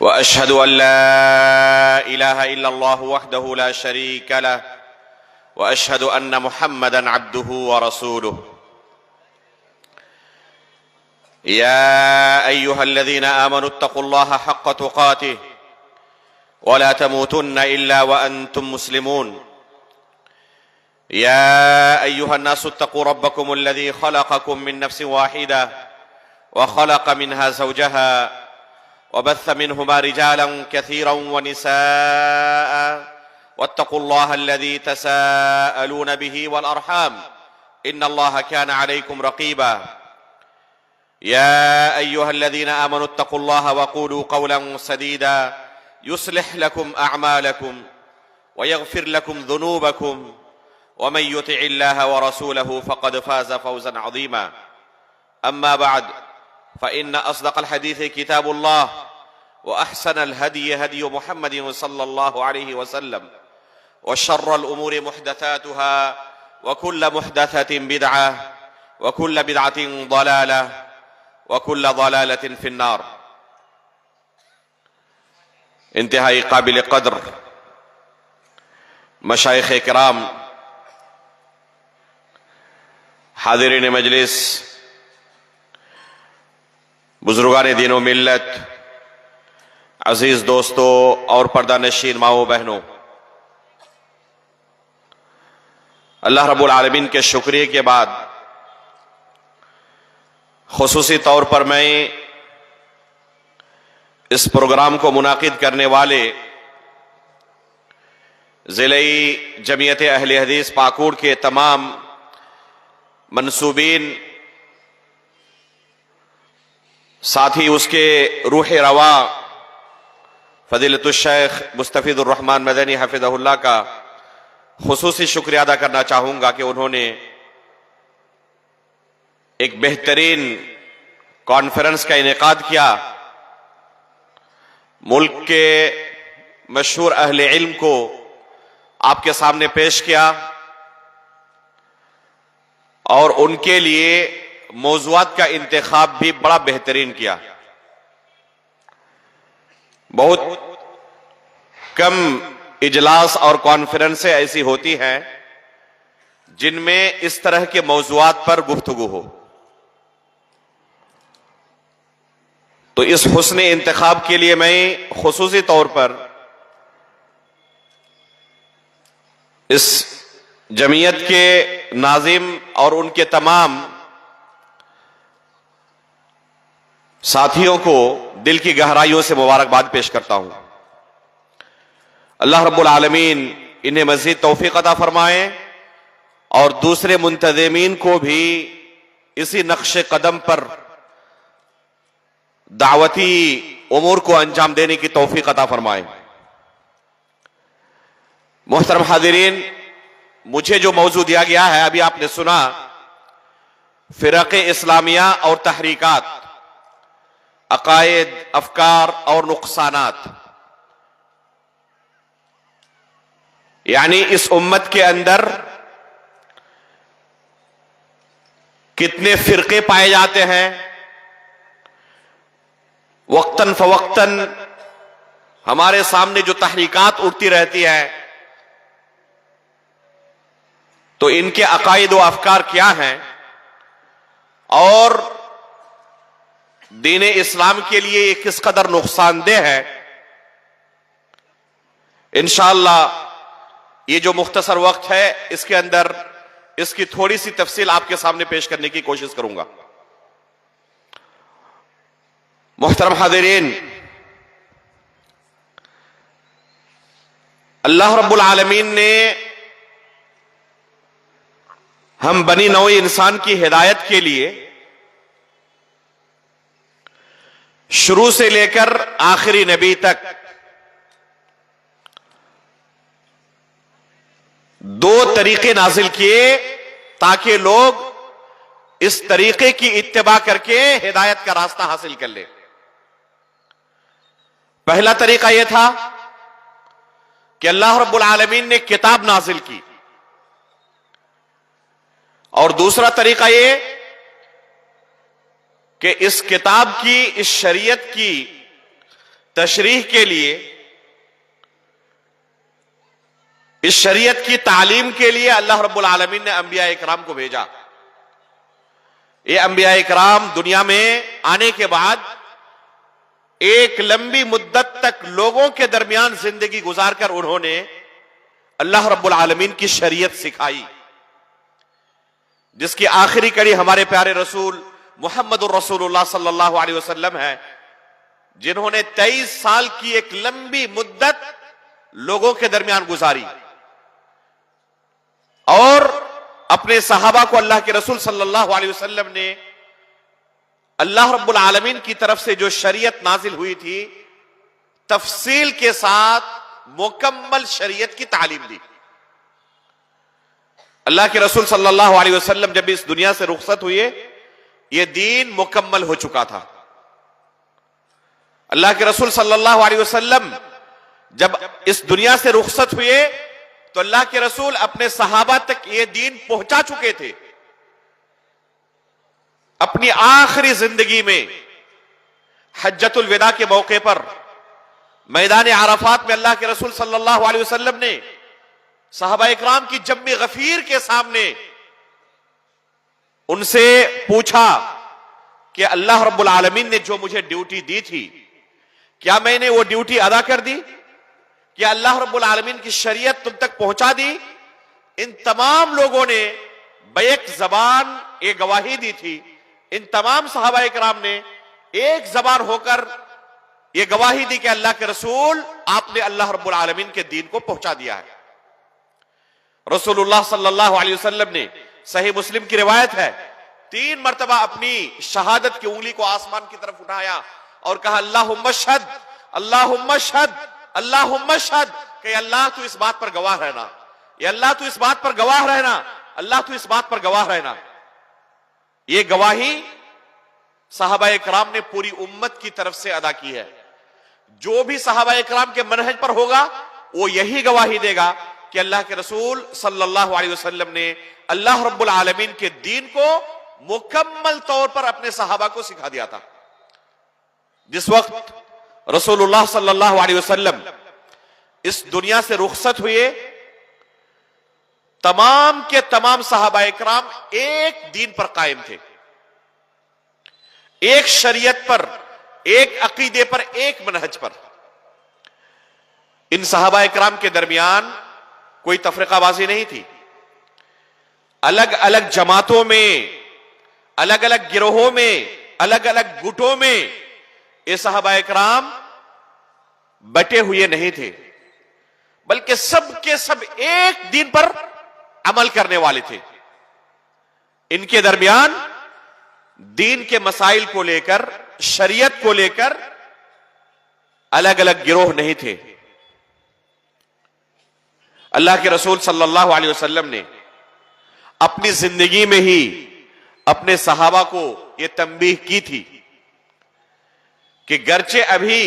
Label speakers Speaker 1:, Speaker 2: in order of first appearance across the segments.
Speaker 1: व अशहदु अल्ला इलाहा इल्लल्लाहु वहदहु ला शरीका लह व अशहदु अन्न मुहम्मदन अब्दुहु व रसूलुहु या अय्युहल्लज़ीना आमनु इत्तक़ुल्लाहा हक़्क़ तुक़ातिह व ला तमूतुन्ना इल्ला व अंतुम मुस्लिमून या अय्युहन्नासु इत्तक़ू रब्बकुमुल्लज़ी ख़लक़कुम मिन नफ्सिन वाहिदा व ख़लक़ मिनहा ज़ौजहा वबस्स मिनहुमा रिजालन कसीरन व निसाअ वत्तक़ुल्लाहा अल्लज़ी तसाअलून बिही वल अर्हाम इन्नल्लाहा काना अलैकुम रक़ीबा या अय्युहल्लज़ीना आमनु इत्तक़ुल्लाहा वक़ूलू क़ौलन सदीदा युस्लिह लकुम अअमालकुम व यग़फिर लकुम ज़ुनूबकुम व मन युतिइल्लाहा व रसूलहु फ़क़द फ़ाज़ फ़ौज़न अज़ीमा अम्मा बअद फ़इन्न अस्दक़ल हदीस किताबुल्लाह व अहसनल हदी हदी मुहम्मदिन सल्लल्लाहु अलैहि वसल्लम व शर्रल उमूरि मुहदसातुहा व कुल्ल मुहदसतिन बिदअह व कुल्ल बिदअतिन ज़लालह व कुल्ल ज़लालतिन फ़िन्नार। इंतहाई काबिल क़द्र मशाइख़ किराम, हाज़िरीन मजलिस, बुजुर्गान दीन व मिल्लत, अजीज दोस्तों और पर्दा नशीन माओ बहनों, अल्लाह रब्बुल आलमीन के शुक्रिया के बाद खुसूसी तौर पर मैं इस प्रोग्राम को मुनाकिद करने वाले ज़िले जमीयत अहले हदीस पाकुड़ के तमाम मंसूबीन, साथ ही उसके रूह रवा फ़ज़ीलतुश शेख मुस्तफ़ीज़ुर रहमान मदनी हफ़िज़हुल्लाह का खुसूसी शुक्रिया अदा करना चाहूँगा कि उन्होंने एक बेहतरीन कॉन्फ्रेंस का इनेकाद किया, मुल्क के मशहूर अहले इल्म को आपके सामने पेश किया और उनके लिए मौज़ूआत का इंतखाब भी बड़ा बेहतरीन किया। बहुत कम इजलास और कॉन्फ्रेंसें ऐसी होती हैं जिनमें इस तरह के मौज़ूआत पर गुफ्तगू हो, तो इस हुस्न इंतखाब के लिए मैं खुसूसी तौर पर इस जमीयत के नाज़िम और उनके तमाम साथियों को दिल की गहराइयों से मुबारकबाद पेश करता हूं। अल्लाह रब्बुल आलमीन इन्हें मज़ीद तौफीक अता फरमाए और दूसरे मुंतज़िमीन को भी इसी नक्शे कदम पर दावती उमूर को अंजाम देने की तौफीक अता फरमाए। मोहतरम हाज़िरीन, मुझे जो मौजू दिया गया है अभी आपने सुना, फ़िरक़े इस्लामिया और तहरीकात, अकायद, अफकार और नुक़सानात, यानी इस उम्मत के अंदर कितने फ़िरक़े पाए जाते हैं, वक्तन फवक्तन हमारे सामने जो तहरीकात उठती रहती है, तो इनके अकायद व अफकार क्या हैं और दीन इस्लाम के लिए ये किस कदर नुकसानदेह है। इंशाअल्लाह ये जो मुख्तसर वक्त है इसके अंदर इसकी थोड़ी सी तफसील आपके सामने पेश करने की कोशिश करूंगा। मोहतरम हाज़िरीन, अल्लाह रब्बुल आलमीन ने हम बनी नौ इंसान की हिदायत के लिए शुरू से लेकर आखिरी नबी तक दो तरीके नाजिल किए ताकि लोग इस तरीके की इत्तिबा करके हिदायत का रास्ता हासिल कर ले। पहला तरीका यह था कि अल्लाह रब्बुल आलमीन ने किताब नाजिल की, और दूसरा तरीका यह कि इस किताब की, इस शरीयत की तशरीह के लिए, इस शरीयत की तालीम के लिए अल्लाह रब्बुल आलमीन ने अंबिया इकराम को भेजा। ये अंबिया इकराम दुनिया में आने के बाद एक लंबी मुद्दत तक लोगों के दरमियान जिंदगी गुजारकर उन्होंने अल्लाह रब्बुल आलमीन की शरीयत सिखाई, जिसकी आखिरी कड़ी हमारे प्यारे रसूल मुहम्मदुर रसूलुल्लाह सल्लल्लाहु अलैहि वसल्लम है, जिन्होंने 23 साल की एक लंबी मुद्दत लोगों के दरमियान गुजारी और अपने सहाबा को अल्लाह के रसूल सल्लल्लाहु अलैहि वसल्लम ने अल्लाह रब्बुल आलमीन की तरफ से जो शरीयत नाजिल हुई थी, तफसील के साथ मुकम्मल शरीयत की तालीम दी। अल्लाह के रसूल सल्लल्लाहु अलैहि वसल्लम जब इस दुनिया से रुखसत हुए, यह दीन मुकम्मल हो चुका था। अल्लाह के रसूल सल्लल्लाहु अलैहि वसल्लम जब इस दुनिया से रुखसत हुए तो अल्लाह के रसूल अपने सहाबा तक यह दीन पहुंचा चुके थे। अपनी आखिरी जिंदगी में हज्जतुल विदा के मौके पर मैदान अराफात में अल्लाह के रसूल सल्लल्लाहु अलैहि वसल्लम ने सहाबा इकराम की जम्मे गफीर के सामने उनसे पूछा कि अल्लाह रब्बुल आलमीन ने जो मुझे ड्यूटी दी थी, क्या मैंने वो ड्यूटी अदा कर दी? क्या अल्लाह रब्बुल आलमीन की शरीयत तुम तक पहुंचा दी? इन तमाम लोगों ने बैक जबान एक गवाही दी थी। इन तमाम सहाबा इकराम ने एक जबान होकर यह गवाही दी कि अल्लाह के रसूल, आपने अल्लाह रब्बुल आलमीन के दीन को पहुंचा दिया है। रसूलुल्लाह सल्लल्लाहु अलैहि वसल्लम ने, सही मुस्लिम की रिवायत है, 3 मरतबा अपनी शहादत की उंगली को आसमान की तरफ उठाया और कहा अल्लाहुम्मा शहद, अल्लाहुम्मा शहद, अल्लाहुम्मा शहद, कि अल्लाह तू इस बात पर गवाह रहना, ये अल्लाह तू इस बात पर गवाह रहना, अल्लाह तू इस बात पर गवाह रहना। ये गवाही सहाबा इकराम ने पूरी उम्मत की तरफ से अदा की है। जो भी सहाबा इकराम के मनहज पर होगा वो यही गवाही देगा कि अल्लाह के रसूल सल्लल्लाहु अलैहि वसल्लम ने अल्लाह रब्बुल आलमीन के दीन को मुकम्मल तौर पर अपने सहाबा को सिखा दिया था। जिस वक्त रसूलुल्लाह सल्लल्लाहु अलैहि वसल्लम इस दुनिया से रुखसत हुए, तमाम के तमाम सहाबा इकराम एक दीन पर कायम थे, एक शरीयत पर, एक अकीदे पर, एक मनहज पर। इन सहाबा इकराम के दरमियान कोई तफरीकाबाजी नहीं थी। अलग अलग जमातों में, अलग अलग गिरोहों में, अलग अलग गुटों में ये सहाबा इकराम बटे हुए नहीं थे, बल्कि सब के सब एक दीन पर अमल करने वाले थे। इनके दरमियान दीन के मसाइल को लेकर, शरीयत को लेकर अलग अलग गिरोह नहीं थे। अल्लाह के रसूल सल्लल्लाहु अलैहि वसल्लम ने अपनी जिंदगी में ही अपने सहाबा को यह तंबीह की थी कि गरचे अभी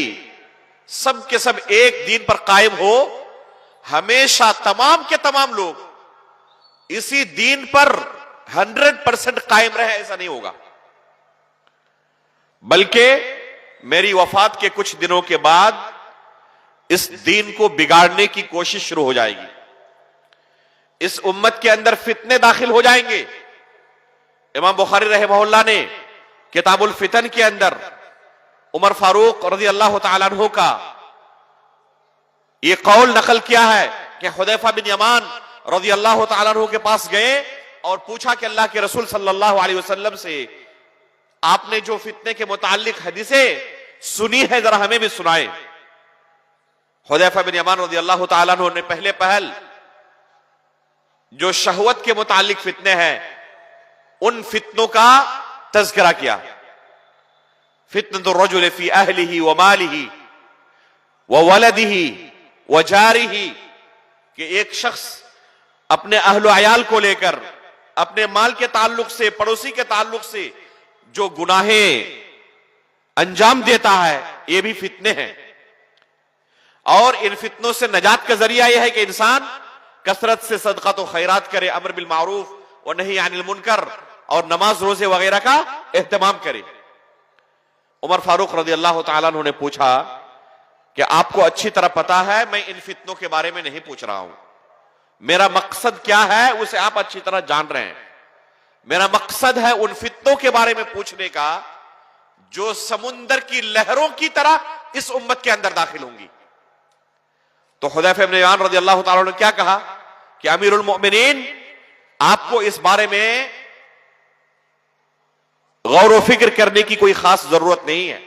Speaker 1: सब के सब एक दीन पर कायम हो, हमेशा तमाम के तमाम लोग इसी दीन पर 100% कायम रहे, ऐसा नहीं होगा। बल्कि मेरी वफात के कुछ दिनों के बाद इस दीन को बिगाड़ने की कोशिश शुरू हो जाएगी। इस उम्मत के अंदर फितने दाखिल हो जाएंगे। इमाम बुखारी रहमहुल्लाह ने किताबुल फितन के अंदर उमर फारूक रज़ी अल्लाह तआला अन्हु का यह कौल नकल किया है कि हुदैफा बिन यमान रज़ी अल्लाह तआला अन्हु के पास गए और पूछा कि अल्लाह के रसूल सल्लल्लाहु अलैहि वसल्लम से आपने जो फितने के मुताल्लिक हदीसें सुनी है, जरा हमें भी सुनाए। हुदैफा बिन यमान रज़ी अल्लाह तआला अन्हु ने पहले पहल जो शहवत के मुताल्लिक फितने हैं, उन फितनों का तज़किरा किया। फितनतुर रजुल फी अहलिही व मालिही व वलदिही व जारिही, कि एक शख्स अपने अहलो अयाल को लेकर, अपने माल के ताल्लुक से, पड़ोसी के ताल्लुक से जो गुनाहें अंजाम देता है, ये भी फितने हैं। और इन फितनों से नजात का जरिया यह है कि इंसान कसरत से सदक़ात व खैरात करे, अमर बिल मारूफ व नही अनिल मुनकर, और नमाज रोजे वगैरह का एहतमाम करे। उमर फारूक रज़ी अल्लाह तआला अन्हु ने पूछा कि आपको अच्छी तरह पता है मैं इन फितनों के बारे में नहीं पूछ रहा हूं। मेरा मकसद क्या है उसे आप अच्छी तरह जान रहे हैं। मेरा मकसद है उन फितनों के बारे में पूछने का जो समुंदर की लहरों की तरह इस उम्मत के अंदर दाखिल होंगी। तो हुदैफा इब्न यमान रज़ी अल्लाह ताला ने क्या कहा कि अमीरुल मोमिनीन, आपको इस बारे में गौर फिक्र करने की कोई खास जरूरत नहीं है,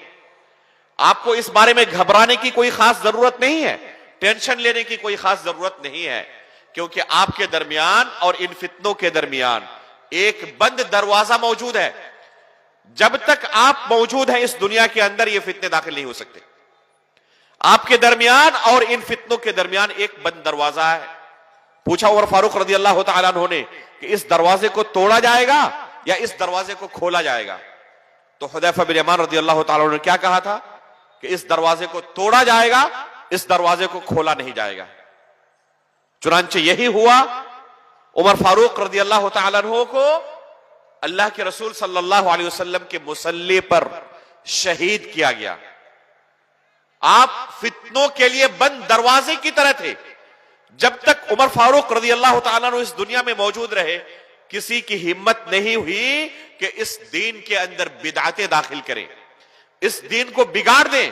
Speaker 1: आपको इस बारे में घबराने की कोई खास जरूरत नहीं है, टेंशन लेने की कोई खास जरूरत नहीं है, क्योंकि आपके दरमियान और इन फितनों के दरमियान एक बंद दरवाजा मौजूद है। जब तक आप मौजूद हैं इस दुनिया के अंदर ये फितने दाखिल नहीं हो सकते। आपके दरमियान और इन फितनों के दरमियान एक बंद दरवाजा है। पूछा उमर फारूक रज़ी अल्लाह तआला अन्हु ने कि इस दरवाजे को तोड़ा जाएगा या इस दरवाजे को खोला जाएगा? तो हुदैफा बिन यमान रज़ी अल्लाह तआला अन्हु ने क्या कहा था कि इस दरवाजे को तोड़ा जाएगा, इस दरवाजे को खोला नहीं जाएगा। चुनांचे यही हुआ। उमर फारूक रज़ी अल्लाह तआला अन्हु को अल्लाह के रसूल सल्लल्लाहु अलैहि वसल्लम के मुसल्ले पर शहीद किया गया। आप फितनों के लिए बंद दरवाजे की तरह थे। जब तक उमर फारूक रज़ी अल्लाह तआला अन्हु इस दुनिया में मौजूद रहे, किसी की हिम्मत नहीं हुई कि इस दीन के अंदर बिदअतें दाखिल करें, इस दीन को बिगाड़ दें।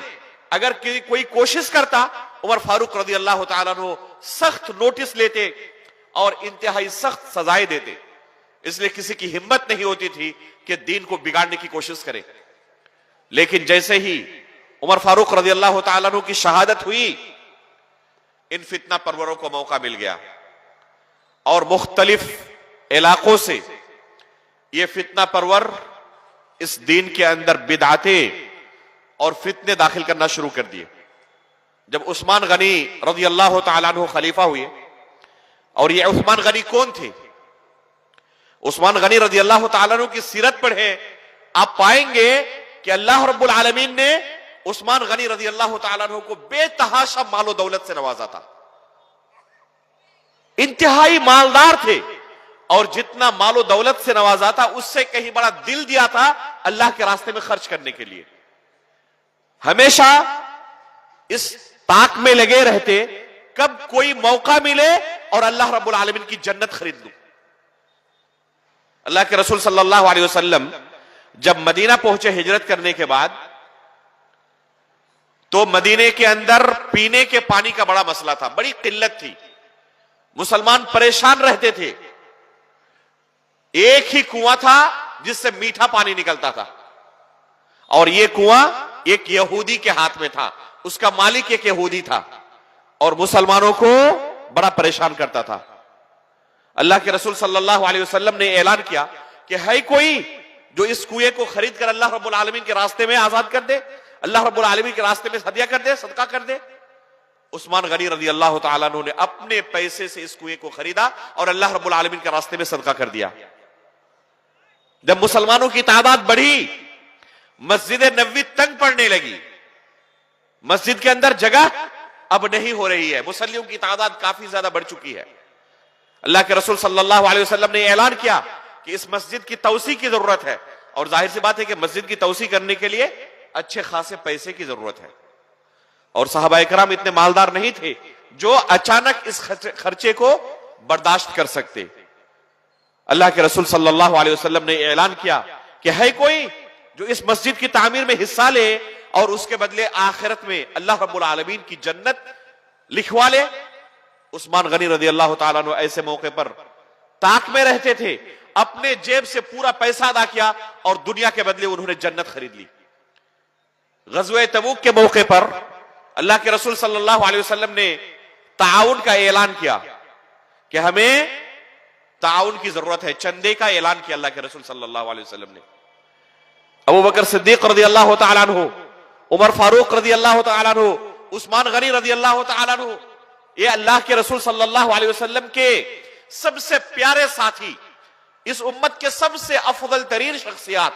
Speaker 1: अगर कोई कोशिश करता, उमर फारूक रज़ी अल्लाह तआला अन्हु सख्त नोटिस लेते और इंतहाई सख्त सजाएं देते। इसलिए किसी की हिम्मत नहीं होती थी कि दीन को बिगाड़ने की कोशिश करे। लेकिन जैसे ही उमर फारूक रज़ी अल्लाह तआला अन्हु की शहादत हुई, इन फितना परवरों को मौका मिल गया और मुख्तलिफ इलाकों से ये फितना परवर इस दीन के अंदर बिदअतें और फितने दाखिल करना शुरू कर दिए। जब उस्मान गनी रज़ी अल्लाह तआला अन्हु खलीफा हुए, और ये उस्मान गनी कौन थे? उस्मान गनी रज़ी अल्लाह तआला अन्हु की सीरत पढ़े, आप पाएंगे कि अल्लाह रब्बुल आलमीन ने उस्मान गनी रज़ी अल्लाह तआला अन्हु को बेतहाशा मालो दौलत से नवाजा था। इंतहाई मालदार थे और जितना मालो दौलत से नवाजा था उससे कहीं बड़ा दिल दिया था अल्लाह के रास्ते में खर्च करने के लिए। हमेशा इस ताक में लगे रहते कब कोई मौका मिले और अल्लाह रब्बुल आलमीन की जन्नत खरीद लूं। अल्लाह के रसूल सल्लल्लाहु अलैहि वसल्लम जब मदीना पहुंचे हिजरत करने के बाद, तो मदीने के अंदर पीने के पानी का बड़ा मसला था, बड़ी किल्लत थी, मुसलमान परेशान रहते थे। एक ही कुआं था जिससे मीठा पानी निकलता था और यह कुआं एक यहूदी के हाथ में था, उसका मालिक एक यहूदी था और मुसलमानों को बड़ा परेशान करता था। अल्लाह के रसूल सल्लल्लाहु अलैहि वसल्लम ने ऐलान किया कि है कोई जो इस कुएं को खरीद कर अल्लाह रब्बुल आलमीन के रास्ते में आजाद कर दे, अल्लाह रब्बुल आलमीन के रास्ते में हदिया कर दे, सदका कर दे। उस्मान गनी रज़ी अल्लाह तआला अन्हु ने अपने पैसे से इस कुएं को खरीदा और अल्लाह रब्बुल आलमीन के रास्ते में सदका कर दिया। जब मुसलमानों की तादाद बढ़ी, मस्जिद नबवी तंग पड़ने लगी, मस्जिद के अंदर जगह अब नहीं हो रही है, मुसल्लियों की तादाद काफी ज्यादा बढ़ चुकी है। अल्लाह के रसूल सल्लल्लाहु अलैहि वसल्लम ने ऐलान किया कि इस मस्जिद की तौसी की जरूरत है, और जाहिर सी बात है कि मस्जिद की तौसी करने के लिए अच्छे खासे पैसे की जरूरत है। और सहाबा इकराम इतने मालदार नहीं थे जो अचानक इस खर्चे को बर्दाश्त कर सकते। अल्लाह के रसूल सल्लल्लाहु अलैहि वसल्लम ने ऐलान किया कि है कोई जो इस मस्जिद की तामीर में हिस्सा ले और उसके बदले आखिरत में अल्लाह रब्बुल आलमीन की जन्नत लिखवा ले। उस्मान गनी रज़ी अल्लाह तआला अन्हु ऐसे मौके पर ताक में रहते थे, अपने जेब से पूरा पैसा अदा किया और दुनिया के बदले उन्होंने जन्नत खरीद ली। गज़वे तबूक के मौके पर अल्लाह के रसूल सल्लल्लाहु अलैहि वसल्लम ने ताउन का ऐलान किया कि हमें ताउन की जरूरत है, चंदे का ऐलान किया अल्लाह के रसूल सल्लल्लाहु अलैहि वसल्लम ने। अबू बकर सिद्दीक रज़ी अल्लाह तआला अन्हु, उमर फारूक रज़ी अल्लाह तआला अन्हु, उस्मान गनी रज़ी अल्लाह तआला अन्हु, ये अल्लाह के रसूल सल्लल्लाहु अलैहि वसल्लम के सबसे प्यारे साथी, इस उम्मत के सबसे अफजल तरीन शख्सियत,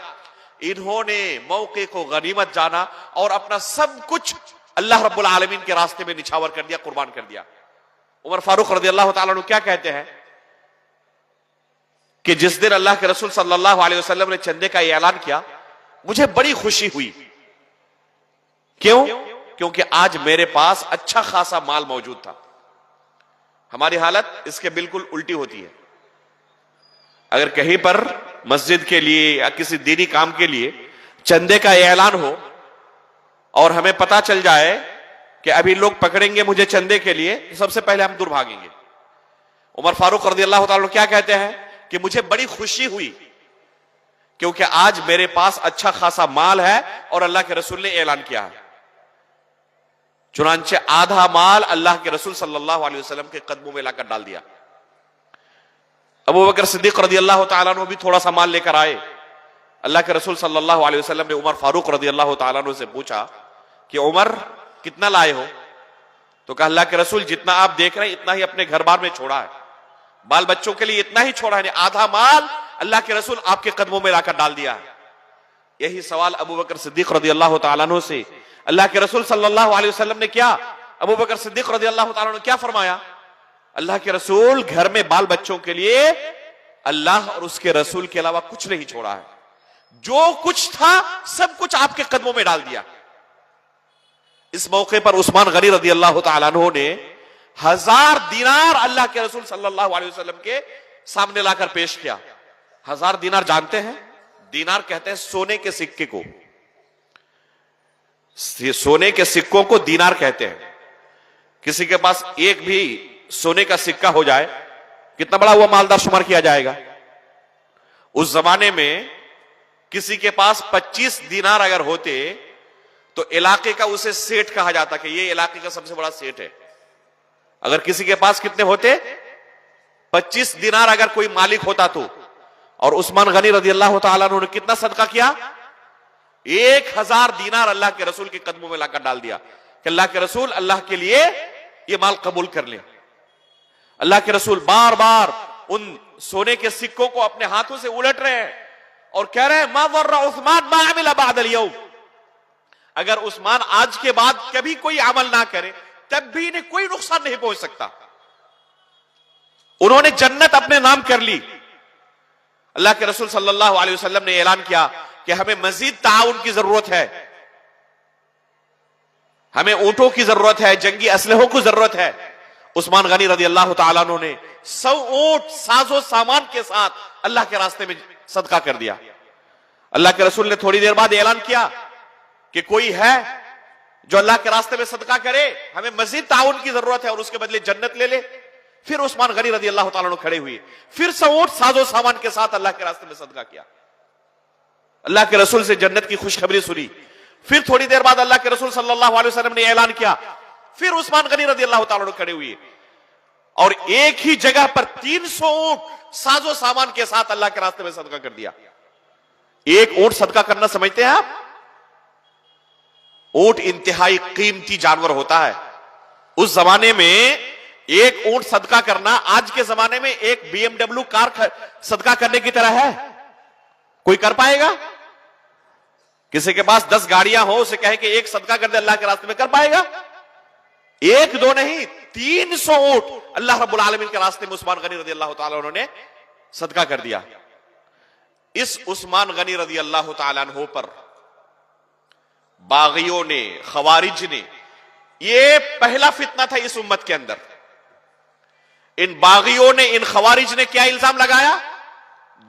Speaker 1: इन्होंने मौके को गनीमत जाना और अपना सब कुछ अल्लाह रब्बुल आलमीन के रास्ते में निछावर कर दिया, कुर्बान कर दिया। उमर फारूक रज़ी अल्लाह तआला अन्हु क्या कहते हैं कि जिस दिन अल्लाह के रसूल सल्लल्लाहु अलैहि वसल्लम ने चंदे का ऐलान किया, मुझे बड़ी खुशी हुई। क्यों? क्योंकि आज मेरे पास अच्छा खासा माल मौजूद था। हमारी हालत इसके बिल्कुल उल्टी होती है। अगर कहीं पर मस्जिद के लिए या किसी दीनी काम के लिए चंदे का ऐलान हो और हमें पता चल जाए कि अभी लोग पकड़ेंगे मुझे चंदे के लिए, तो सबसे पहले हम दूर भागेंगे। उमर फारूक रज़ियल्लाहु ताला क्या कहते हैं कि मुझे बड़ी खुशी हुई क्योंकि आज मेरे पास अच्छा खासा माल है और अल्लाह के रसूल ने ऐलान किया है। चुनांचे आधा माल अल्लाह के रसूल सल्लल्लाहु अलैहि वसल्लम के कदमों में लाकर डाल दिया। अबू बकर सिद्दीक रज़ियल्लाहु ताला अन्हु भी थोड़ा सा माल लेकर आए। अल्लाह के रसूल सल्लल्लाहु अलैहि वसल्लम ने उमर फारूक रज़ियल्लाहु ताला अन्हु से पूछा कि उमर कितना लाए हो? तो कहा अल्लाह के रसूल जितना आप देख रहे हैं इतना ही अपने घर बार में छोड़ा है, बाल बच्चों के लिए इतना ही छोड़ा है, आधा माल अल्लाह के रसूल आपके कदमों में लाकर डाल दिया है। यही सवाल अबू बकर सिद्दीक रज़ियल्लाहु ताला अन्हु से अल्लाह के रसूल सल्लल्लाहु अलैहि वसल्लम ने किया। अबू बकर सिद्दीक रज़ियल्लाहु ताला अन्हु क्या फरमाया? अल्लाह के रसूल घर में बाल बच्चों के लिए अल्लाह और उसके रसूल के अलावा कुछ नहीं छोड़ा है, जो कुछ था सब कुछ आपके कदमों में डाल दिया। इस मौके पर उस्मान गनी रज़ियल्लाहु ताला अन्हु ने 1000 दीनार अल्लाह के रसूल सल्लल्लाहु अलैहि वसल्लम के सामने लाकर पेश किया। 1000 दीनार जानते हैं? दीनार कहते हैं सोने के सिक्के को, सोने के सिक्कों को दीनार कहते हैं। किसी के पास एक भी सोने का सिक्का हो जाए कितना बड़ा हुआ मालदार शुमार किया जाएगा। उस जमाने में किसी के पास 25 दीनार अगर होते तो इलाके का उसे सेठ कहा जाता कि ये इलाके का सबसे बड़ा सेठ है। अगर किसी के पास कितने होते? 25 दीनार अगर कोई मालिक होता तो। और उस्मान गनी रज़ियल्लाहु ताला अन्हु ने कितना सदका किया? 1000 दीनार अल्लाह के रसूल के कदमों में लाकर डाल दिया कि अल्लाह के रसूल अल्लाह के लिए ये माल कबूल कर ले। अल्लाह के रसूल बार बार उन सोने के सिक्कों को अपने हाथों से उलट रहे हैं और कह रहे हैं मा वर्रा उस्मान मा अमिला बादल यौम, अगर उस्मान आज के बाद कभी कोई अमल ना करे तब भी इन्हें कोई नुकसान नहीं पहुंच सकता। उन्होंने जन्नत अपने नाम कर ली। अल्लाह के रसूल सल्लल्लाहु अलैहि वसल्लम ने ऐलान किया कि हमें मजीद ताउन की जरूरत है, हमें ऊंटों की जरूरत है, जंगी असलहों की जरूरत है। उस्मान गनी रज़ियल्लाहु ताला अन्हु ने 100 ऊंट साजो सामान के साथ अल्लाह के रास्ते में सदका कर दिया। अल्लाह के रसूल ने थोड़ी देर बाद ऐलान किया कि कोई है जो अल्लाह के रास्ते में सदका करे, हमें मजीद ताउन की जरूरत है और उसके बदले जन्नत ले ले। फिर उस्मान गनी रज़ियल्लाहु ताला अन्हु खड़े हुए, फिर 100 ऊंट साजो सामान के साथ अल्लाह के रास्ते में सदका किया। अल्लाह के रसूल से जन्नत की खुशखबरी सुनी। फिर थोड़ी देर बाद अल्लाह के रसूल सल्लल्लाहु अलैहि वसल्लम ने ऐलान किया, फिर उस्मान गनी रज़ियल्लाहु ताला अन्हु खड़े हुए और एक ही जगह पर 300 ऊंट साजो सामान के साथ अल्लाह के रास्ते में सदका कर दिया। एक ऊंट सदका करना समझते हैं आप? ऊंट इंतहाई कीमती जानवर होता है। उस जमाने में एक ऊंट सदका करना आज के जमाने में एक BMW कार सदका करने की तरह है। कोई कर पाएगा? किसी के पास 10 गाड़ियां हो, उसे कहे कि एक सदका कर दे अल्लाह के रास्ते में, कर पाएगा? एक दो नहीं, 300 ऊंट अल्लाह रब्बुल आलमीन के रास्ते में उस्मान गनी रज़ियल्लाहु ताला उन्होंने सदका कर दिया। इस उस्मान गनी रज़ियल्लाहु ताला अन्हु पर बागियों ने, खवारिज ने, ये पहला फितना था इस उम्मत के अंदर। इन बागियों ने, इन खवारिज ने क्या इल्जाम लगाया?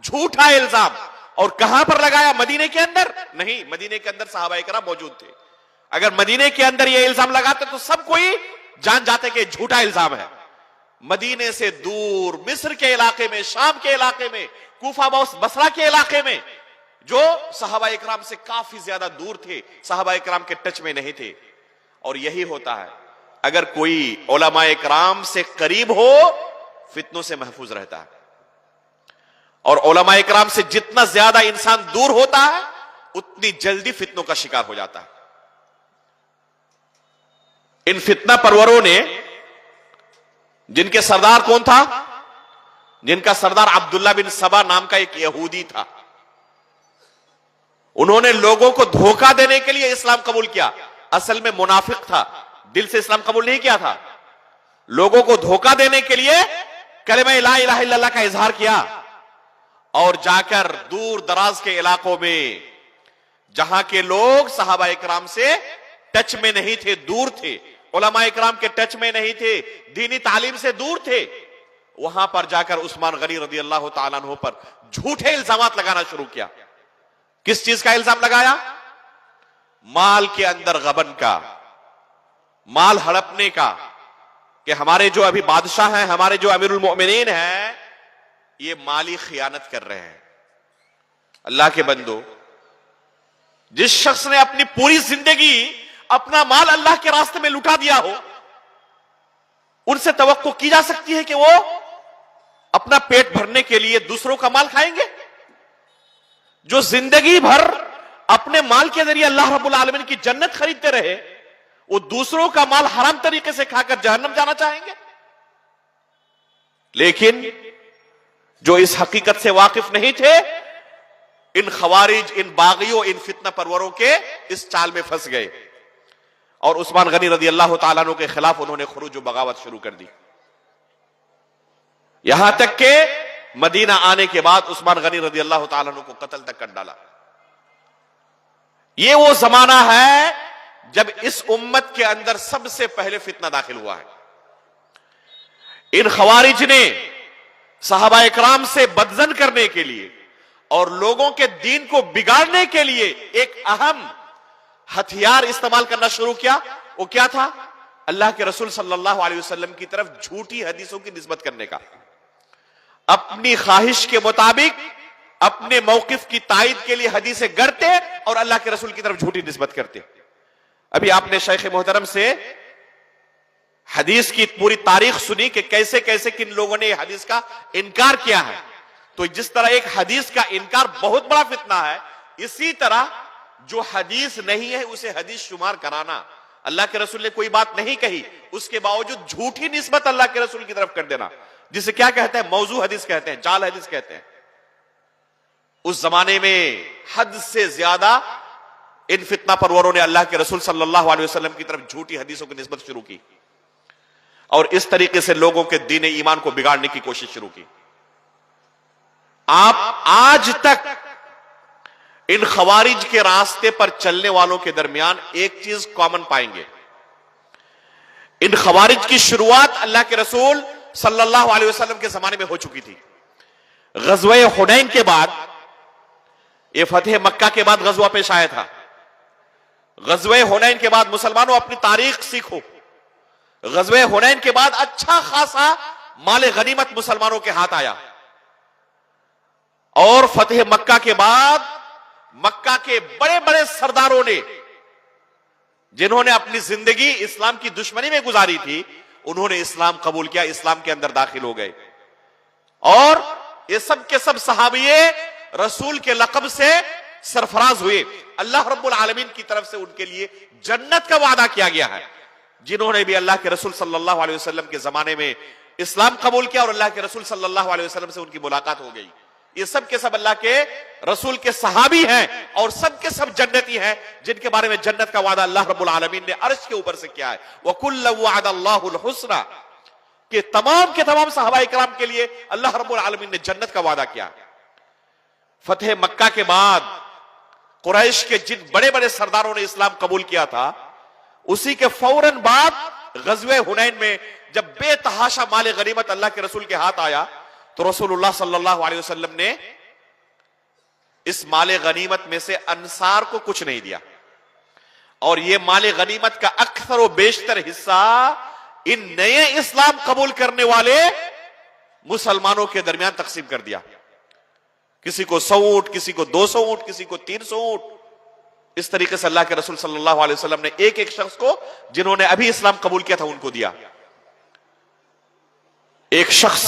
Speaker 1: झूठा इल्जाम। और कहां पर लगाया? मदीने के अंदर नहीं, मदीने के अंदर सहाबाए किराम मौजूद थे। अगर मदीने के अंदर यह इल्जाम लगाते तो सब कोई जान जाते कि झूठा इल्जाम है। मदीने से दूर मिस्र के इलाके में, शाम के इलाके में, कूफा बसरा के इलाके में, जो सहाबाए किराम से काफी ज्यादा दूर थे, सहाबाए किराम के टच में नहीं थे। और यही होता है, अगर कोई उलमाए किराम से करीब हो फितनों से महफूज रहता है। और उलमाए किराम से जितना ज्यादा इंसान दूर होता है उतनी जल्दी फितनों का शिकार हो जाता है। इन फितना परवरों ने, जिनके सरदार कौन था? जिनका सरदार अब्दुल्ला बिन सबा नाम का एक यहूदी था। उन्होंने लोगों को धोखा देने के लिए इस्लाम कबूल किया। असल में मुनाफिक था, दिल से इस्लाम कबूल नहीं किया था। लोगों को धोखा देने के लिए कलिमा ला इलाहा इल्लल्लाह का इजहार किया और जाकर दूर दराज के इलाकों में, जहां के लोग सहाबाए किराम से टच में नहीं थे, दूर थे, उलमा इकराम के टच में नहीं थे, दीनी तालीम से दूर थे, वहां पर जाकर उस्मान गनी रजी अल्लाह तआला अन्हु पर झूठे इल्जामात लगाना शुरू किया। किस चीज का इल्जाम लगाया? माल के अंदर गबन का, माल हड़पने का, कि हमारे जो अभी बादशाह हैं, हमारे जो अमीरुल मोमिनीन हैं, ये माली खियानत कर रहे हैं। अल्लाह के बंदो, जिस शख्स ने अपनी पूरी जिंदगी अपना माल अल्लाह के रास्ते में लुटा दिया हो, उनसे तवक्को की जा सकती है कि वो अपना पेट भरने के लिए दूसरों का माल खाएंगे? जो जिंदगी भर अपने माल के जरिए अल्लाह रब्बुल आलमीन की जन्नत खरीदते रहे, वो दूसरों का माल हराम तरीके से खाकर जहन्नम जाना चाहेंगे? लेकिन जो इस हकीकत से वाकिफ नहीं थे, इन खवारिज, इन बागियों, इन फितना परवरों के इस चाल में फंस गए और उस्मान गनी रजी अल्लाह तआला अन्हु के खिलाफ उन्होंने खुरूज व बगावत शुरू कर दी। यहां तक के मदीना आने के बाद उस्मान गनी रजी अल्लाह तआला अन्हु को कत्ल तक कर डाला। यह वो जमाना है जब इस उम्मत के अंदर सबसे पहले फितना दाखिल हुआ है। इन खवारिज ने सहाबा इकराम से बदजन करने के लिए और लोगों के दीन को बिगाड़ने के लिए एक अहम हथियार इस्तेमाल करना शुरू किया। वो क्या था? अल्लाह के रसूल सल्लल्लाहु अलैहि वसल्लम की तरफ झूठी हदीसों की निस्बत करने का। अपनी ख्वाहिश के मुताबिक अपने मौकिफ की तायद के लिए हदीसें गढ़ते और अल्लाह के रसूल की तरफ झूठी निस्बत करते। अभी आपने शेख मोहतरम से हदीस की पूरी तारीख सुनी कि कैसे कैसे किन लोगों ने हदीस का इनकार किया है। तो जिस तरह एक हदीस का इनकार बहुत बड़ा फितना है, इसी तरह जो हदीस नहीं है उसे हदीस शुमार कराना, अल्लाह के रसूल ने कोई बात नहीं कही उसके बावजूद झूठी निस्बत अल्लाह के रसूल की तरफ कर देना, जिसे क्या कहते हैं? मौजू हदीस कहते हैं, जाल हदीस कहते हैं। उस जमाने में हद से ज्यादा इन फितना परवरों ने अल्लाह के रसूल सल्लल्लाहु अलैहि वसल्लम की तरफ झूठी हदीसों की निस्बत शुरू की और इस तरीके से लोगों के दीन ईमान को बिगाड़ने की कोशिश शुरू की। आप आज तक इन खवारिज के रास्ते पर चलने वालों के दरमियान एक चीज कॉमन पाएंगे। इन खवारिज की शुरुआत अल्लाह के रसूल सल्लल्लाहु अलैहि वसल्लम के जमाने में हो चुकी थी। गज़वे हुनैन के बाद, यह फतेह मक्का के बाद गज़वा पेश आया था। गज़वे हुनैन के बाद मुसलमानों अपनी तारीख सीखो। गज़वे हुनैन के बाद अच्छा खासा माल गनीमत मुसलमानों के हाथ आया और फतेह मक्का के बाद मक्का के बड़े बड़े सरदारों ने, जिन्होंने अपनी जिंदगी इस्लाम की दुश्मनी में गुजारी थी, उन्होंने इस्लाम कबूल किया, इस्लाम के अंदर दाखिल हो गए और ये सब के सब सहाबिये रसूल के लक़ब से सरफराज हुए। अल्लाह रब्बुल आलमीन की तरफ से उनके लिए जन्नत का वादा किया गया है। जिन्होंने भी अल्लाह के रसूल सल्लल्लाहु अलैहि वसल्लम के जमाने में इस्लाम कबूल किया और अल्लाह के रसूल सल्लल्लाहु अलैहि वसल्लम से उनकी मुलाकात हो गई, ये सब के सब अल्लाह के रसूल के सहाबी हैं और सब के सब जन्नती हैं, जिनके बारे में जन्नत का वादा अल्लाह रब्बुल आलमीन ने अर्श के ऊपर से किया है। वकुल्लु वअदल्लाहुल हुस्ना, कि तमाम के तमाम सहाबा इकराम के लिए अल्लाह रब्बुल आलमीन ने जन्नत का वादा किया। फतेह मक्का के बाद कुरैश के जिन बड़े बड़े सरदारों ने इस्लाम कबूल किया था, उसी के फौरन बाद गज़वे हुनैन में जब बेतहाशा माल गनीमत अल्लाह के रसूल के हाथ आया, तो रसूलुल्लाह सल्लल्लाहु अलैहि वसल्लम ने इस माल गनीमत में से अंसार को कुछ नहीं दिया और यह माल गनीमत का अक्सर व बेशतर हिस्सा इन नए इस्लाम कबूल करने वाले मुसलमानों के दरमियान तकसीम कर दिया। किसी को 100 ऊंट, किसी को 200 ऊंट, किसी को 300 ऊंट। इस तरीके से अल्लाह के रसूल सल्लल्लाहु अलैहि वसल्लम ने एक एक शख्स को, जिन्होंने अभी इस्लाम कबूल किया था, उनको दिया। एक शख्स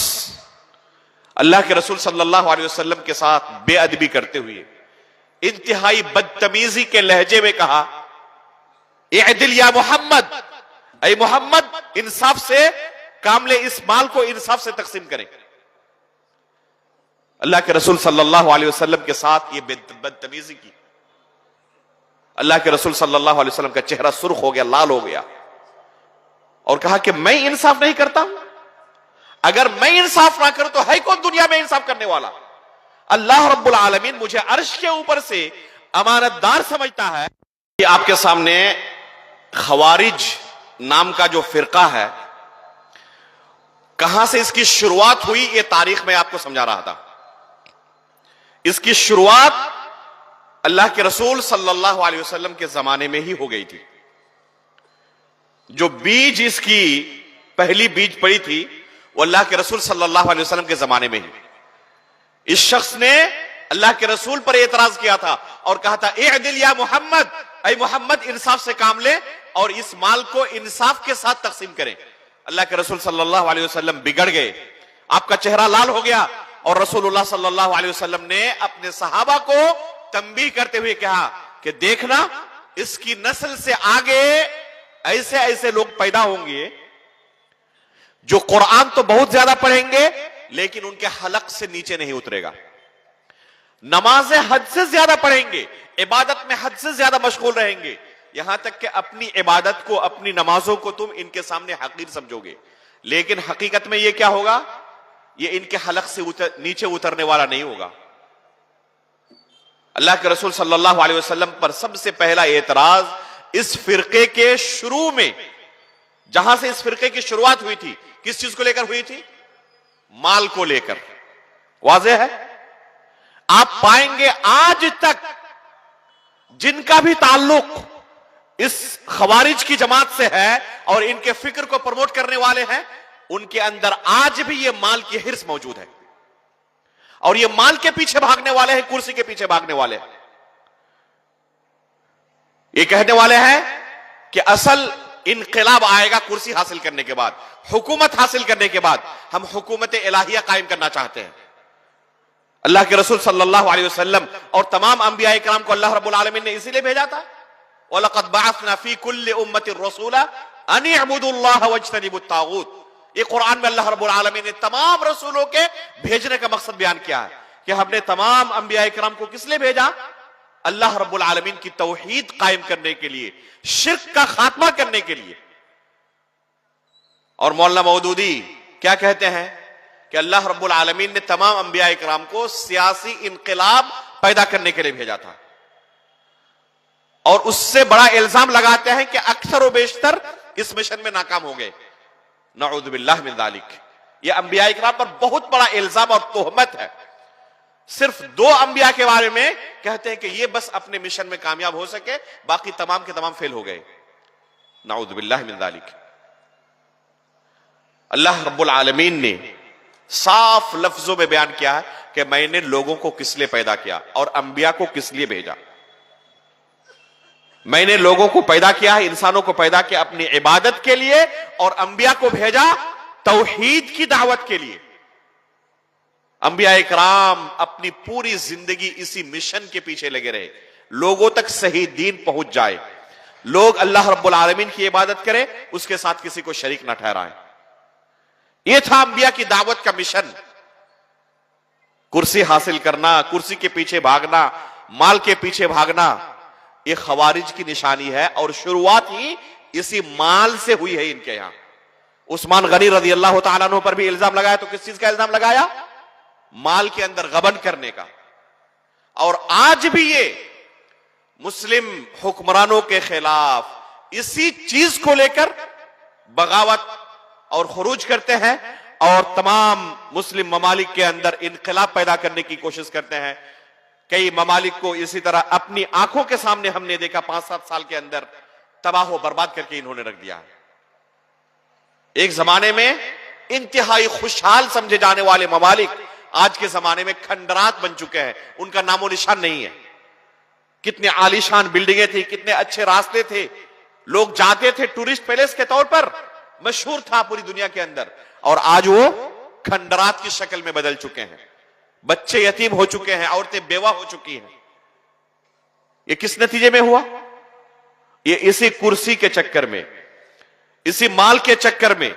Speaker 1: अल्लाह के रसूल सल्लल्लाहु अलैहि वसल्लम के साथ बेअदबी करते हुए इंतहाई बदतमीजी के लहजे में कहा, इअदिल या मोहम्मद, ऐ मोहम्मद इंसाफ से काम ले, इस माल को इंसाफ से तकसीम करें। अल्लाह के रसूल सल्लल्लाहु अलैहि वसल्लम के साथ ये बदतमीजी की। अल्लाह के रसूल सल्लल्लाहु अलैहि वसल्लम का चेहरा सुर्ख हो गया, लाल हो गया और कहा कि मैं इंसाफ नहीं करता हूं। अगर मैं इंसाफ ना करूं तो है कौन दुनिया में इंसाफ करने वाला? अल्लाह रब्बुल आलमीन मुझे अर्श के ऊपर से अमानतदार समझता है कि आपके सामने खवारिज नाम का जो फिरका है, कहां से इसकी शुरुआत हुई, ये तारीख में आपको समझा रहा था। इसकी शुरुआत अल्लाह के रसूल सल्लल्लाहु अलैहि वसल्लम के जमाने में ही हो गई थी। जो बीज इसकी पहली बीज पड़ी थी वो अल्लाह के रसूल सल्लल्लाहु अलैहि वसल्लम के जमाने में ही। इस शख्स ने अल्लाह के रसूल पर एतराज किया था और कहा था, इअदिल या मोहम्मद, ऐ मोहम्मद इंसाफ से काम ले और इस माल को इंसाफ के साथ तकसीम करें। अल्लाह के रसूल सल्लल्लाहु अलैहि वसल्लम बिगड़ गए, आपका चेहरा लाल हो गया और रसूलुल्लाह सल्लल्लाहु अलैहि वसल्लम ने अपने सहाबा को तंबीह करते हुए कहा कि देखना, इसकी नस्ल से आगे ऐसे ऐसे लोग पैदा होंगे जो कुरान तो बहुत ज्यादा पढ़ेंगे लेकिन उनके हलक से नीचे नहीं उतरेगा, नमाजें हद से ज्यादा पढ़ेंगे, इबादत में हद से ज्यादा मशगूल रहेंगे, यहां तक कि अपनी इबादत को, अपनी नमाजों को तुम इनके सामने हकीर समझोगे, लेकिन हकीकत में यह क्या होगा, यह इनके हलक से नीचे उतरने वाला नहीं होगा। अल्लाह के रसूल सल्लल्लाहु अलैहि वसल्लम पर सबसे पहला एतराज इस फिरके के शुरू में, जहां से इस फिरके की शुरुआत हुई थी, किस चीज को लेकर हुई थी? माल को लेकर। वाज़ेह है, आप पाएंगे आज तक जिनका भी ताल्लुक इस खवारिज की जमात से है और इनके फिक्र को प्रमोट करने वाले हैं, उनके अंदर आज भी ये माल की हिर्स मौजूद है और ये माल के पीछे भागने वाले हैं, कुर्सी के पीछे भागने वाले हैं। ये कहने वाले हैं कि असल इनकलाब आएगा कुर्सी हासिल करने के बाद, हुकूमत हासिल करने के बाद। हम हुकूमत इलाहिया कायम करना चाहते हैं। अल्लाह के रसूल सल्लल्लाहु अलैहि वसल्लम और तमाम अंबिया इकराम को अल्लाह रब्बुल आलमीन ने इसीलिए भेजा था, वलक़द बअसना फी कुल्लि उम्मतिन रसूला अन इअबुदुल्लाह वज्तनिबुत तागूत। ये कुरान में अल्लाह रब्बुल आलमीन ने तमाम रसूलों के भेजने का मकसद बयान किया है कि हमने तमाम अंबिया इकराम को किस लिए भेजा? अल्लाह रब्बुल आलमीन की तौहीद कायम करने के लिए, शिर्क का खात्मा करने के लिए। और मौलाना मौदूदी क्या कहते हैं कि अल्लाह रब्बुल आलमीन ने तमाम अंबिया इकराम को सियासी इनकलाब पैदा करने के लिए भेजा था और उससे बड़ा इल्जाम लगाते हैं कि अक्सर व बेशतर इस मिशन में नाकाम हो गए। नऊज़ु बिल्लाह मिन ज़ालिक। यह अंबिया इकराम पर बहुत बड़ा इल्जाम और तोहमत है। सिर्फ 2 अंबिया के बारे में कहते हैं कि ये बस अपने मिशन में कामयाब हो सके, बाकी तमाम के तमाम फेल हो गए। नऊज़ु बिल्लाह मिन ज़ालिक। अल्लाह रब्बुल आलमीन ने साफ लफ्जों में बयान किया है कि मैंने लोगों को किस लिए पैदा किया और अंबिया को किस लिए भेजा। मैंने लोगों को पैदा किया है, इंसानों को पैदा किया अपनी इबादत के लिए और अंबिया को भेजा तौहीद की दावत के लिए। अंबिया इकराम अपनी पूरी जिंदगी इसी मिशन के पीछे लगे रहे, लोगों तक सही दीन पहुंच जाए, लोग अल्लाह रब्बुल आलमीन की इबादत करें, उसके साथ किसी को शरीक न ठहराएं। यह था अंबिया की दावत का मिशन। कुर्सी हासिल करना, कुर्सी के पीछे भागना, माल के पीछे भागना, यह खवारिज की निशानी है और शुरुआत ही इसी माल से हुई है इनके यहां। उस्मान गनी रज़ी अल्लाह तआला अन्हु पर भी इल्जाम लगाया, तो किस चीज का इल्जाम लगाया? माल के अंदर गबन करने का। और आज भी ये मुस्लिम हुक्मरानों के खिलाफ इसी चीज को लेकर बगावत और खुरूज करते हैं और तमाम मुस्लिम ममालिक के अंदर इनकलाब पैदा करने की कोशिश करते हैं। कई ममालिक को इसी तरह अपनी आंखों के सामने हमने देखा 5-7 साल के अंदर तबाह व बर्बाद करके इन्होंने रख दिया है। एक जमाने में इंतहाई खुशहाल समझे जाने वाले ममालिक आज के जमाने में खंडरात बन चुके हैं, उनका नामो निशान नहीं है। कितने आलीशान बिल्डिंगें थी, कितने अच्छे रास्ते थे, लोग जाते थे, टूरिस्ट पैलेस के तौर पर मशहूर था पूरी दुनिया के अंदर, और आज वो खंडरात की शक्ल में बदल चुके हैं। बच्चे यतीम हो चुके हैं, औरतें बेवा हो चुकी हैं। ये किस नतीजे में हुआ? ये इसी कुर्सी के चक्कर में, इसी माल के चक्कर में,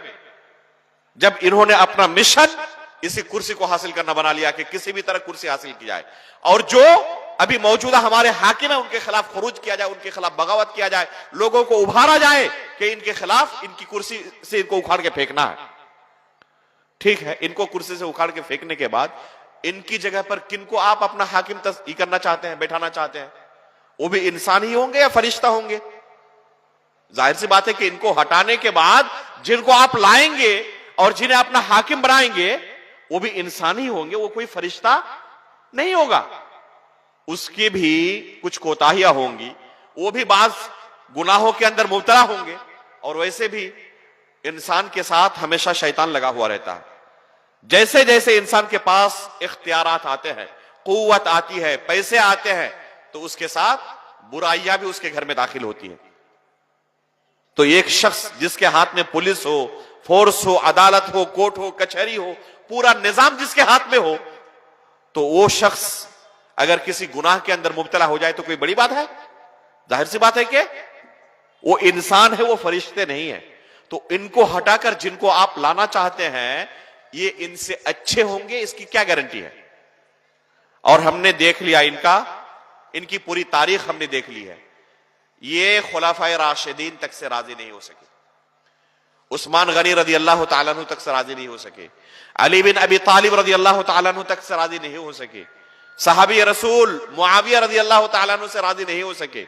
Speaker 1: जब इन्होंने अपना मिशन इसी कुर्सी को हासिल करना बना लिया कि किसी भी तरह कुर्सी हासिल की जाए और जो अभी मौजूदा हमारे हाकिम है उनके खिलाफ खुरूज किया जाए, उनके खिलाफ बगावत किया जाए, लोगों को उभारा जाए कि इनके खिलाफ, इनकी कुर्सी से इनको उखाड़ के फेंकना है। ठीक है, इनको कुर्सी से उखाड़ के फेंकने के बाद इनकी जगह पर किनको आप अपना हाकिम करना चाहते हैं, बैठाना चाहते हैं? वो भी इंसान ही होंगे या फरिश्ता होंगे? जाहिर सी बात है कि इनको हटाने के बाद जिनको आप लाएंगे और जिन्हें अपना हाकिम बनाएंगे वो भी इंसान ही होंगे, वो कोई फरिश्ता नहीं होगा। उसकी भी कुछ कोताहियां होंगी, वो भी बाज गुनाहों के अंदर मुब्तला होंगे, और वैसे भी इंसान के साथ हमेशा शैतान लगा हुआ रहता है। जैसे जैसे इंसान के पास इख्तियारात आते हैं, कुव्वत आती है, पैसे आते हैं, तो उसके साथ बुराइयां भी उसके घर में दाखिल होती है। तो एक शख्स जिसके हाथ में पुलिस हो, फोर्स हो, अदालत हो, कोर्ट हो, कचहरी हो, पूरा निजाम जिसके हाथ में हो, तो वो शख्स अगर किसी गुनाह के अंदर मुब्तला हो जाए तो कोई बड़ी बात है? जाहिर सी बात है कि वो इंसान है, वो फरिश्ते नहीं है। तो इनको हटाकर जिनको आप लाना चाहते हैं, ये इनसे अच्छे होंगे, इसकी क्या गारंटी है? और हमने देख लिया इनकी पूरी तारीख हमने देख ली है। ये खुलाफाए राशिदीन तक से राजी नहीं हो सके, उस्मान गनी रजी अल्लाह तआला अन्हु तक से राजी नहीं हो सके, अली बिन अबी तालिब रजी अल्लाह तआला अन्हु तक से राजी नहीं हो सके, सहाबी रसूल मुआविया रजी अल्लाह तआला अन्हु से राजी नहीं हो सके।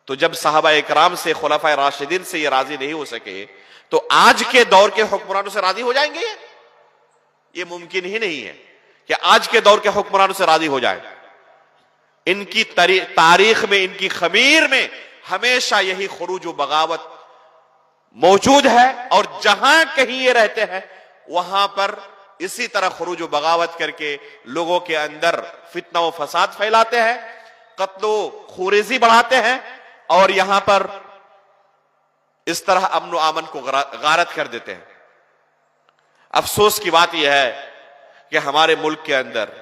Speaker 1: तो जब सहाबा इकराम से, खुलाफाए राशिदीन से ये राजी नहीं हो सके, तो आज के दौर के हुक्मरानों से राजी हो जाएंगे? ये मुमकिन ही नहीं है कि आज के दौर के हुक्मरानों से राजी हो जाए। इनकी तारीख में, इनकी खमीर में हमेशा यही खुरूज व बगावत मौजूद है, और जहां कहीं ये रहते हैं वहां पर इसी तरह खुरूज व बगावत करके लोगों के अंदर फितना व फसाद फैलाते हैं, कत्लो खुरेजी बढ़ाते हैं, और यहां पर इस तरह अमन व आमन को गारत कर देते हैं। अफसोस की बात यह है कि हमारे मुल्क के अंदर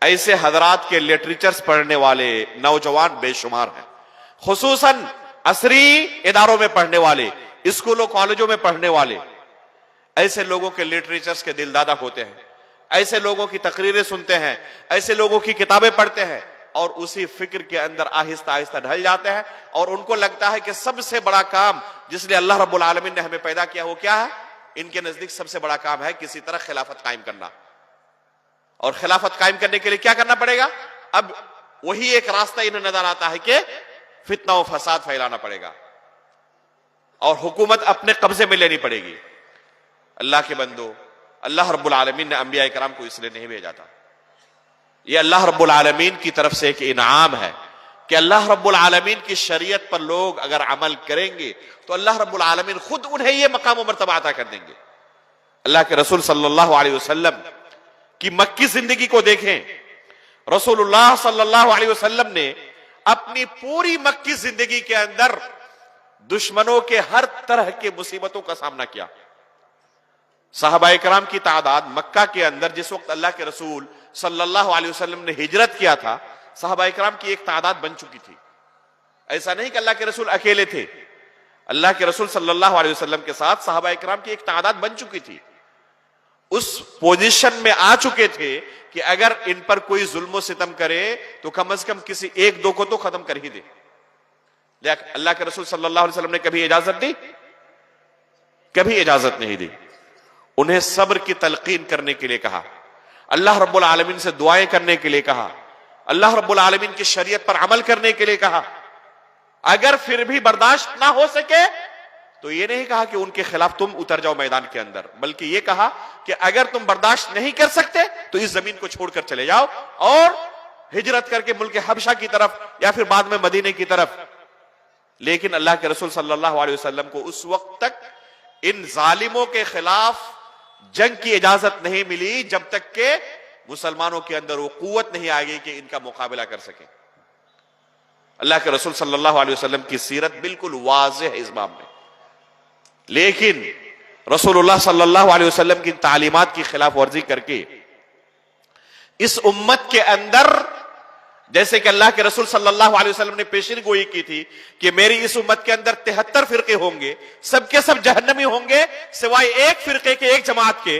Speaker 1: ऐसे हजरात के लिटरेचर्स पढ़ने वाले नौजवान बेशुमार हैं, खुसूसन असरी इदारों में पढ़ने वाले, स्कूलों कॉलेजों में पढ़ने वाले। ऐसे लोगों के लिटरेचर्स के दिलदादा होते हैं, ऐसे लोगों की तकरीरें सुनते हैं, ऐसे लोगों की किताबें पढ़ते हैं, और उसी फिक्र के अंदर आहिस्ता आहिस्ता ढल जाते हैं, और उनको लगता है कि सबसे बड़ा काम जिसलिए अल्लाह रब्बुल आलमीन ने हमें पैदा किया वो क्या है? इनके नजदीक सबसे बड़ा काम है किसी तरह खिलाफत कायम करना। और खिलाफत कायम करने के लिए क्या करना पड़ेगा? अब वही एक रास्ता इन्हें नजर आता है कि फितना व फसाद फैलाना पड़ेगा और हुकूमत अपने कब्जे में लेनी पड़ेगी। अल्लाह के बंदो, अल्लाह रब्बुल आलमीन ने अंबिया इकराम को इसलिए नहीं भेजा था। यह अल्लाह रब्बुल आलमीन की तरफ से एक इनाम है कि अल्लाह रब्बुल आलमीन की शरीयत पर लोग अगर अमल करेंगे तो अल्लाह रब्बुल आलमीन खुद उन्हें यह मकाम व मर्तबा अता कर देंगे। अल्लाह के रसूल सल्लल्लाहु अलैहि वसल्लम की मक्की जिंदगी को देखें। रसूलुल्लाह सल्लल्लाहु अलैहि वसल्लम ने अपनी पूरी मक्की जिंदगी के अंदर दुश्मनों के हर तरह के मुसीबतों का सामना किया। सहाबाए किराम की तादाद मक्का के अंदर जिस वक्त अल्लाह के रसूल सल्लल्लाहु अलैहि वसल्लम ने हिजरत किया था, सहाबाए किराम की एक तादाद बन चुकी थी। ऐसा नहीं कि अल्लाह के रसूल अकेले थे, अल्लाह के रसूल सल्लल्लाहु अलैहि वसल्लम के साथ सहाबाए किराम की एक तादाद बन चुकी थी। उस पोजीशन में आ चुके थे कि अगर इन पर कोई जुल्म सितम करे तो कम से कम किसी एक दो को तो खत्म कर ही दे। अल्लाह के रसूल सल्लल्लाहु अलैहि वसल्लम ने कभी इजाजत दी? कभी इजाजत नहीं दी। उन्हें सब्र की तलकीन करने के लिए कहा, अल्लाह रब्बुल आलमीन से दुआएं करने के लिए कहा, अल्लाह रब्बुल आलमीन की शरीयत पर अमल करने के लिए कहा। अगर फिर भी बर्दाश्त ना हो सके तो यह नहीं कहा कि उनके खिलाफ तुम उतर जाओ मैदान के अंदर, बल्कि यह कहा कि अगर तुम बर्दाश्त नहीं कर सकते तो इस जमीन को छोड़कर चले जाओ और हिजरत करके मुल्क हबशा की तरफ या फिर बाद में मदीने की तरफ। लेकिन अल्लाह के रसूल सल्लल्लाहु अलैहि वसल्लम को उस वक्त तक इन जालिमों के खिलाफ जंग की इजाजत नहीं मिली जब तक के मुसलमानों के अंदर वो कुव्वत नहीं आ गई कि इनका मुकाबला कर सके। अल्लाह के रसूल सल्लल्लाहु अलैहि वसल्लम की सीरत बिल्कुल वाज़ेह है इस बाब में। लेकिन रसूलुल्लाह सल्लल्लाहु अलैहि वसल्लम की तालीमात की खिलाफ वर्जी करके इस उम्मत के अंदर, जैसे कि अल्लाह के रसूल सल्लल्लाहु अलैहि वसल्लम ने पेशीन गोई की थी कि मेरी इस उम्मत के अंदर 73 फिरके होंगे, सबके सब जहन्नमी होंगे सिवाय एक फिरके के, एक जमात के।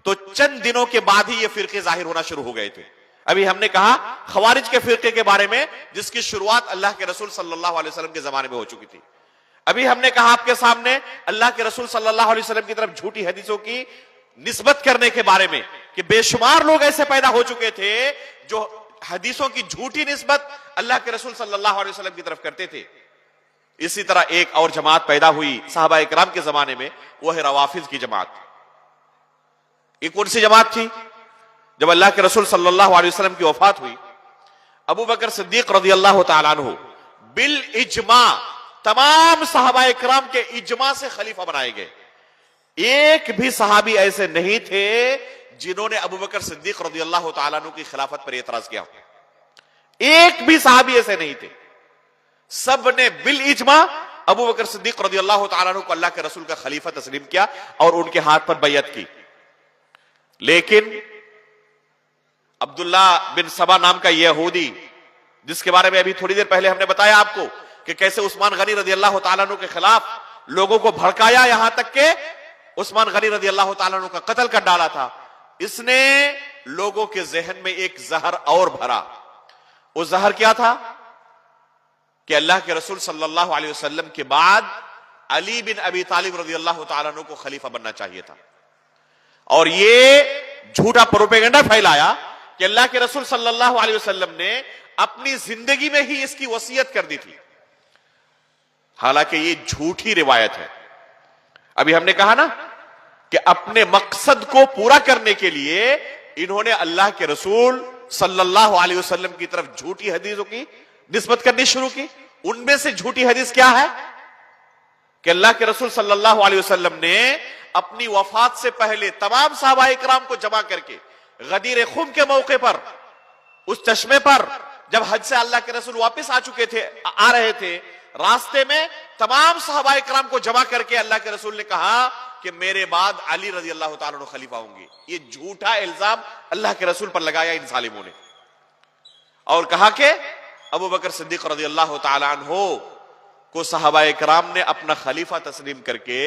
Speaker 1: तो चंद दिनों के बाद ही ये फिरके जाहिर होना शुरू हो गए थे। अभी हमने कहा खवारिज के फिरके के बारे में जिसकी शुरुआत अल्लाह के रसूल सल्लल्लाहु अलैहि वसल्लम के जमाने में हो चुकी थी। अभी हमने कहा आपके सामने अल्लाह के रसूल सल्लल्लाहु अलैहि वसल्लम की तरफ झूठी हदीसों की निस्बत करने के बारे में कि बेशुमार लोग ऐसे पैदा हो चुके थे जो हदीसों की झूठी निस्बत अल्लाह के रसूल सल्लल्लाहु अलैहि वसल्लम की तरफ करते थे। इसी तरह एक और जमात पैदा हुई सहाबा इकराम के जमाने में, वो है रवाफिज की जमात। ये कौन सी जमात थी? जब अल्लाह के रसूल सल्लल्लाहु अलैहि वसल्लम की वफात हुई, अबू बकर सिद्दीक रज़ियल्लाहु ताला अन्हु बिल इज्मा, तमाम सहाबा इकराम के इज्मा से खलीफा बनाए गए। एक भी सहाबी ऐसे नहीं थे जिन्होंने अबू बकर सिद्दीक रज़ियल्लाहु ताला अन्हु की खिलाफत पर एतराज किया। एक भी सहाबी ऐसे नहीं थे, सब ने बिल इज्मा अबू बकर सिद्दीक रज़ियल्लाहु ताला अन्हु को अल्लाह के रसूल का खलीफा तस्लीम किया और उनके हाथ पर बैयत की। लेकिन अब्दुल्ला बिन सबा नाम का यहूदी, जिसके बारे में अभी थोड़ी देर पहले हमने बताया आपको कि कैसे उस्मान गनी रज़ियल्लाहु ताला अन्हु के खिलाफ लोगों को भड़काया, यहां तक के उस्मान गनी रज़ियल्लाहु ताला अन्हु का कत्ल कर डाला था। इसने लोगों के जहन में एक जहर और भरा। वो जहर क्या था कि अल्लाह के रसूल सल्लल्लाहु अलैहि वसल्लम के बाद अली बिन अबी तालिब रज़ियल्लाहु ताला अन्हु को खलीफा बनना चाहिए था। और ये झूठा प्रोपेगेंडा फैलाया कि अल्लाह के रसूल सल्लल्लाहु अलैहि वसल्लम ने अपनी जिंदगी में ही इसकी वसीयत कर दी थी। हालांकि ये झूठी रिवायत है। अभी हमने कहा ना कि अपने मकसद को पूरा करने के लिए इन्होंने अल्लाह के रसूल सल्लल्लाहु अलैहि वसल्लम की तरफ झूठी हदीसों की निस्बत करनी शुरू की। उनमें से झूठी हदीस क्या है कि अल्लाह के रसूल सल्लल्लाहु अलैहि वसल्लम ने अपनी वफात से पहले तमाम सहाबा इकराम को जमा करके गदीर खुम के मौके पर, उस चश्मे पर, जब हज से अल्लाह के रसूल वापस आ रहे थे, रास्ते में तमाम सहाबा इकराम को जमा करके अल्लाह के रसूल ने कहा कि मेरे बाद अली रज़ियल्लाहु ताला अन्हु खलीफा होंगे। ये झूठा इल्जाम अल्लाह के रसूल पर लगाया इन जालिमों ने, और कहा कि अबू बकर सिद्दीक रज़ियल्लाहु ताला अन्हु को सहाबा इकराम ने अपना खलीफा तस्लीम करके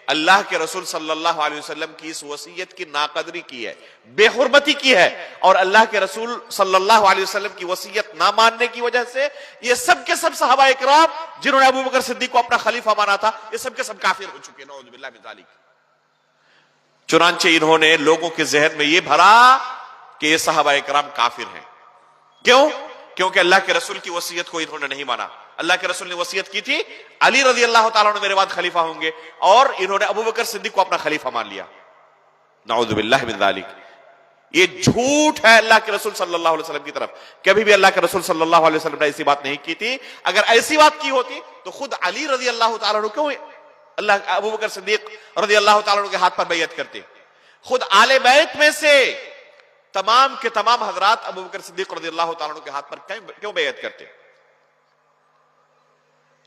Speaker 1: अल्लाह के रसूल सल्लल्लाहु अलैहि वसल्लम की इस वसीयत की नाकदरी की है, बेहुरमती की है। और अल्लाह के रसूल सल्लल्लाहु अलैहि वसल्लम की वसीयत ना मानने की वजह से ये सब के सब सहाबा इकराम जिन्होंने अबू बकर सिद्दीक को अपना खलीफा माना था, ये सब के सब काफिर हो चुके, नऊज़ु बिल्लाहि मिन ज़ालिक। चुनांचे इन्होंने लोगों के जहन में यह भरा कि ये सहाबा इकराम काफिर हैं। क्यों? क्योंकि अल्लाह के रसूल की वसीयत को इन्होंने नहीं माना। अल्लाह के रसूल ने वसीयत की थी अली रज़ियल्लाहु ताला अन्हु मेरे बाद खलीफा होंगे, और इन्होंने अबू बकर सिद्दीक को अपना खलीफा मान लिया। नऊज़ु बिल्लाहि मिन ज़ालिक। ये झूठ है अल्लाह के रसूल सल्लल्लाहु अलैहि वसल्लम की तरफ। कभी भी अल्लाह के रसूल सल्लल्लाहु अलैहि वसल्लम ने ऐसी बात नहीं की थी। अगर ऐसी बात की होती तो खुद अली रज़ियल्लाहु ताला अन्हु क्यों अबू बकर सिद्दीक रज़ियल्लाहु ताला अन्हु के हाथ पर बैयत करते? खुद आले बैत में से तमाम के तमाम हजरात अबू बकर सिद्दीक रज़ियल्लाहु ताला अन्हु के हाथ पर क्यों बैयत करते?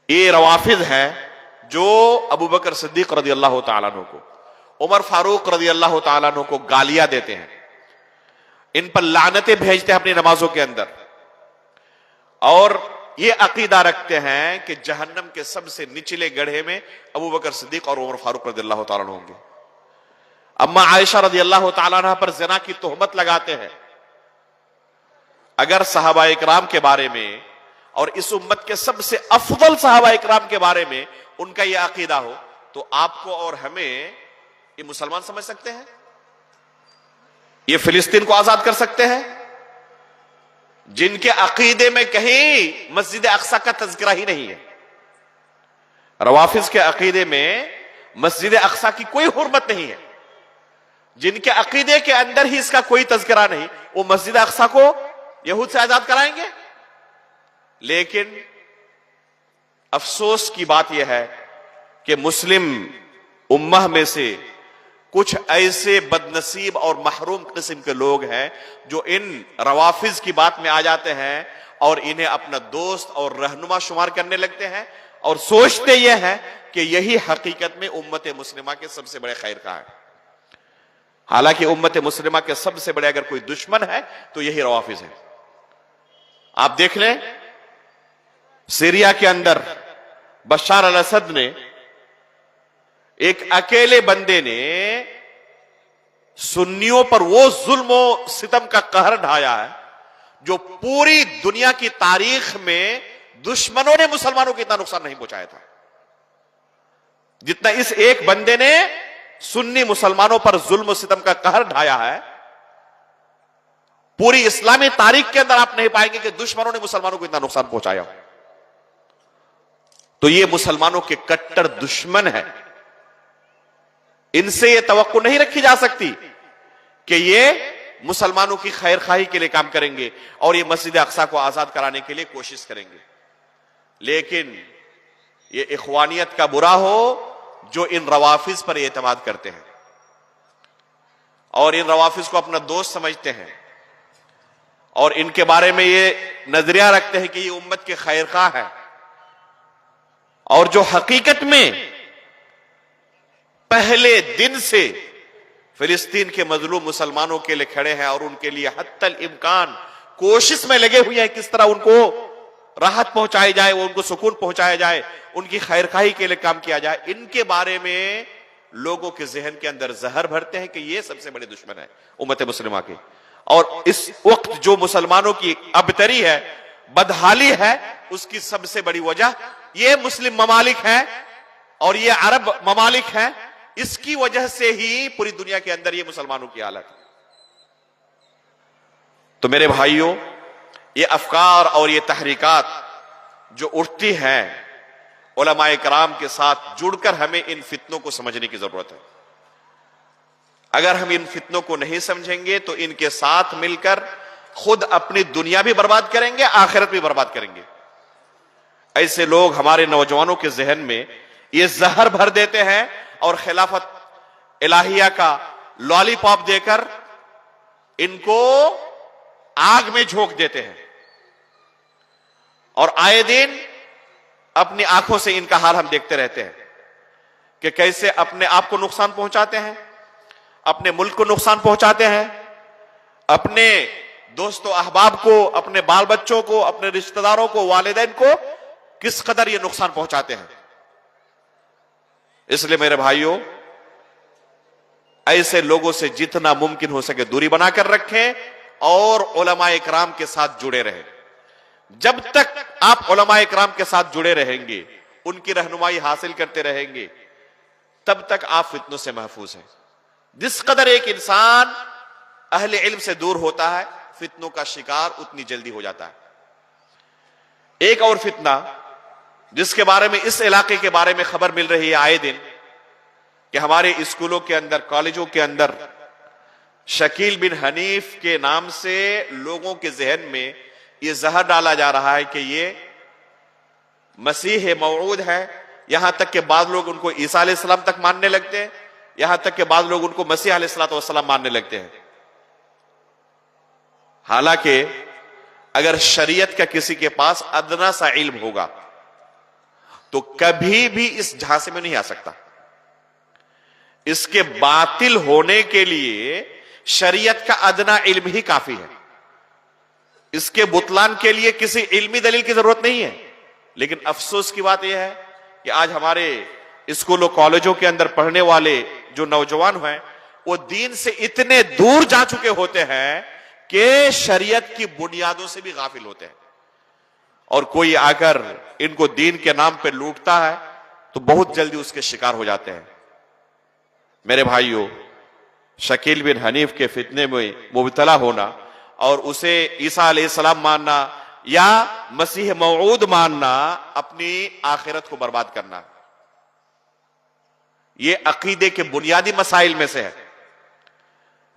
Speaker 1: ये रवाफिज है जो अबू बकर सिद्दीक रज़ियल्लाहु ताला अन्हु को, उमर फारूक रज़ियल्लाहु ताला अन्हु को गालियां देते हैं, इन पर लानतें भेजते हैं अपनी नमाजों के अंदर, और ये अकीदा रखते हैं कि जहन्नम के सबसे निचले गड्ढे में अबू बकर सिद्दीक और उमर फारूक रज़ियल्लाहु ताला अन्हु होंगे। अम्मा आयशा रज़ियल्लाहु ताला अन्हा पर ज़िना की तोहमत लगाते हैं। अगर सहाबा इकराम के बारे में और इस उम्मत के सबसे अफजल सहाबा इकराम के बारे में उनका यह अकीदा हो, तो आपको और हमें ये मुसलमान समझ सकते हैं? ये फिलिस्तीन को आजाद कर सकते हैं? जिनके अकीदे में कहीं मस्जिद अक्सा का तज़किरा ही नहीं है। रवाफिज के अकीदे में मस्जिद अक्सा की कोई हुर्मत नहीं है, जिनके अकीदे के अंदर ही इसका कोई तज़किरा नहीं, वो मस्जिद अक्सा को यहूद से आजाद कराएंगे। लेकिन अफसोस की बात यह है कि मुस्लिम उम्मह में से कुछ ऐसे बदनसीब और महरूम किस्म के लोग हैं जो इन रवाफिज की बात में आ जाते हैं और इन्हें अपना दोस्त और रहनुमा शुमार करने लगते हैं, और सोचते यह है कि यही हकीकत में उम्मत मुस्लिमा के सबसे बड़े खैर का है। हालांकि उम्मत मुस्लिमा के सबसे बड़े अगर कोई दुश्मन है तो यही रवाफिज है। आप देख लें, सीरिया के अंदर बशार अल असद ने, एक अकेले बंदे ने सुन्नियों पर वो जुल्म और सितम का कहर ढाया है जो पूरी दुनिया की तारीख में दुश्मनों ने मुसलमानों को इतना नुकसान नहीं पहुंचाया था जितना इस एक बंदे ने सुन्नी मुसलमानों पर जुल्म और सितम का कहर ढाया है। पूरी इस्लामी तारीख के अंदर आप नहीं पाएंगे कि दुश्मनों ने मुसलमानों को इतना नुकसान पहुंचाया। तो ये मुसलमानों के कट्टर दुश्मन है, इनसे ये तवक्को नहीं रखी जा सकती कि ये मुसलमानों की खैर खाही के लिए काम करेंगे और ये मस्जिद अक्सा को आजाद कराने के लिए कोशिश करेंगे। लेकिन ये इख्वानियत का बुरा हो जो इन रवाफिज पर एतमाद करते हैं और इन रवाफिज को अपना दोस्त समझते हैं और इनके बारे में ये नजरिया रखते हैं कि ये उम्मत के खैर खा है, और जो हकीकत में पहले दिन से फिलिस्तीन के मजलूम मुसलमानों के लिए खड़े हैं और उनके लिए हत्तल इम्कान कोशिश में लगे हुए हैं किस तरह उनको राहत पहुंचाई जाए, उनको सुकून पहुंचाया जाए, उनकी खैरखाही के लिए काम किया जाए। इनके बारे में लोगों के जहन के अंदर जहर भरते हैं कि ये सबसे बड़े दुश्मन है उम्मत मुस्लिमा के। और इस वक्त जो मुसलमानों की अबतरी है, बदहाली है, उसकी सबसे बड़ी वजह ये मुस्लिम ममालिक है और ये अरब ममालिक है। इसकी वजह से ही पूरी दुनिया के अंदर ये मुसलमानों की हालत है। तो मेरे भाइयों, ये अफकार और ये तहरीकात जो उठती हैं, उलमाए कराम के साथ जुड़कर हमें इन फितनों को समझने की जरूरत है। अगर हम इन फितनों को नहीं समझेंगे तो इनके साथ मिलकर खुद अपनी दुनिया भी बर्बाद करेंगे, आखिरत भी बर्बाद करेंगे। ऐसे लोग हमारे नौजवानों के जहन में ये जहर भर देते हैं और खिलाफत इलाहिया का लॉलीपॉप देकर इनको आग में झोंक देते हैं और आए दिन अपनी आंखों से इनका हाल हम देखते रहते हैं कि कैसे अपने आप को नुकसान पहुंचाते हैं, अपने मुल्क को नुकसान पहुंचाते हैं, अपने दोस्तों अहबाब को, अपने बाल बच्चों को, अपने रिश्तेदारों को, वालिदैन को किस कदर ये नुकसान पहुंचाते हैं। इसलिए मेरे भाइयों, ऐसे लोगों से जितना मुमकिन हो सके दूरी बनाकर रखें और उलमाए इकराम के साथ जुड़े रहें। जब तक आप उलमाए इकराम के साथ जुड़े रहेंगे, उनकी रहनुमाई हासिल करते रहेंगे, तब तक आप फितनों से महफूज हैं। जिस कदर एक इंसान अहले इल्म से दूर होता है, फितनों का शिकार उतनी जल्दी हो जाता है। एक और फितना जिसके बारे में, इस इलाके के बारे में खबर मिल रही है आए दिन कि हमारे स्कूलों के अंदर, कॉलेजों के अंदर शकील बिन हनीफ के नाम से लोगों के जहन में यह जहर डाला जा रहा है कि ये मसीह मौऊद है। यहां तक कि बाद लोग उनको ईसा अलैहिस्सलाम तक मानने लगते हैं, यहां तक कि बाद लोग उनको मसीह अलैहिस्सलाम मानने लगते हैं। हालांकि अगर शरीयत का किसी के पास अदना सा इल्म होगा तो कभी भी इस झांसे में नहीं आ सकता। इसके बातिल होने के लिए शरीयत का अदना इल्म ही काफी है। इसके बुतलान के लिए किसी इल्मी दलील की जरूरत नहीं है। लेकिन अफसोस की बात यह है कि आज हमारे स्कूलों कॉलेजों के अंदर पढ़ने वाले जो नौजवान हैं, वो दीन से इतने दूर जा चुके होते हैं कि शरीयत की बुनियादों से भी गाफिल होते हैं। और कोई आकर इनको दीन के नाम पे लूटता है तो बहुत जल्दी उसके शिकार हो जाते हैं। मेरे भाइयों, शकील बिन हनीफ के फितने में मुबतला होना और उसे ईसा अलैहिस्सलाम मानना या मसीह मौऊद मानना अपनी आखिरत को बर्बाद करना, यह अकीदे के बुनियादी मसाइल में से है।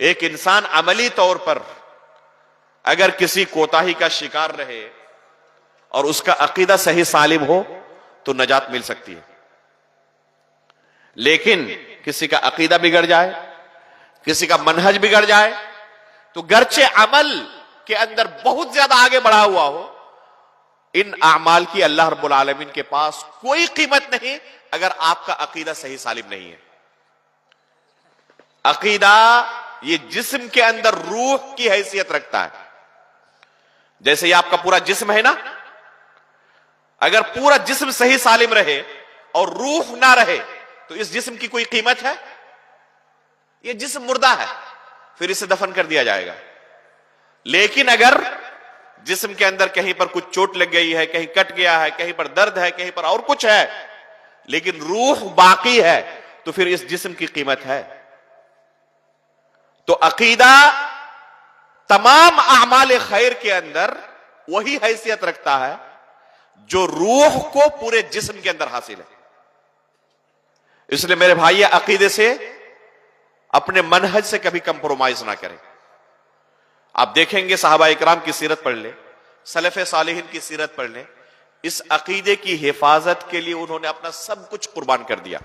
Speaker 1: एक इंसान अमली तौर पर अगर किसी कोताही का शिकार रहे और उसका अकीदा सही सालिम हो तो नजात मिल सकती है। लेकिन किसी का अकीदा बिगड़ जाए, किसी का मनहज बिगड़ जाए, तो गर्चे अमल के अंदर बहुत ज्यादा आगे बढ़ा हुआ हो, इन अमाल की अल्लाह रब्बुल आलमीन के पास कोई कीमत नहीं अगर आपका अकीदा सही सालिम नहीं है। अकीदा ये जिस्म के अंदर रूह की हैसियत रखता है। जैसे ये आपका पूरा जिस्म है ना, अगर पूरा जिस्म सही सालिम रहे और रूह ना रहे तो इस जिस्म की कोई कीमत है? ये जिस्म मुर्दा है, फिर इसे दफन कर दिया जाएगा। लेकिन अगर जिस्म के अंदर कहीं पर कुछ चोट लग गई है, कहीं कट गया है, कहीं पर दर्द है, कहीं पर और कुछ है, लेकिन रूह बाकी है, तो फिर इस जिस्म की कीमत है। तो अकीदा तमाम आमाल खैर के अंदर वही हैसियत रखता है जो रूह को पूरे जिस्म के अंदर हासिल है। इसलिए मेरे भाई, अकीदे से, अपने मनहज से कभी कंप्रोमाइज ना करें। आप देखेंगे सहाबा इकराम की सीरत पढ़ ले, सलफ़े सालिहीन की सीरत पढ़ ले, इस अकीदे की हिफाजत के लिए उन्होंने अपना सब कुछ कुर्बान कर दिया।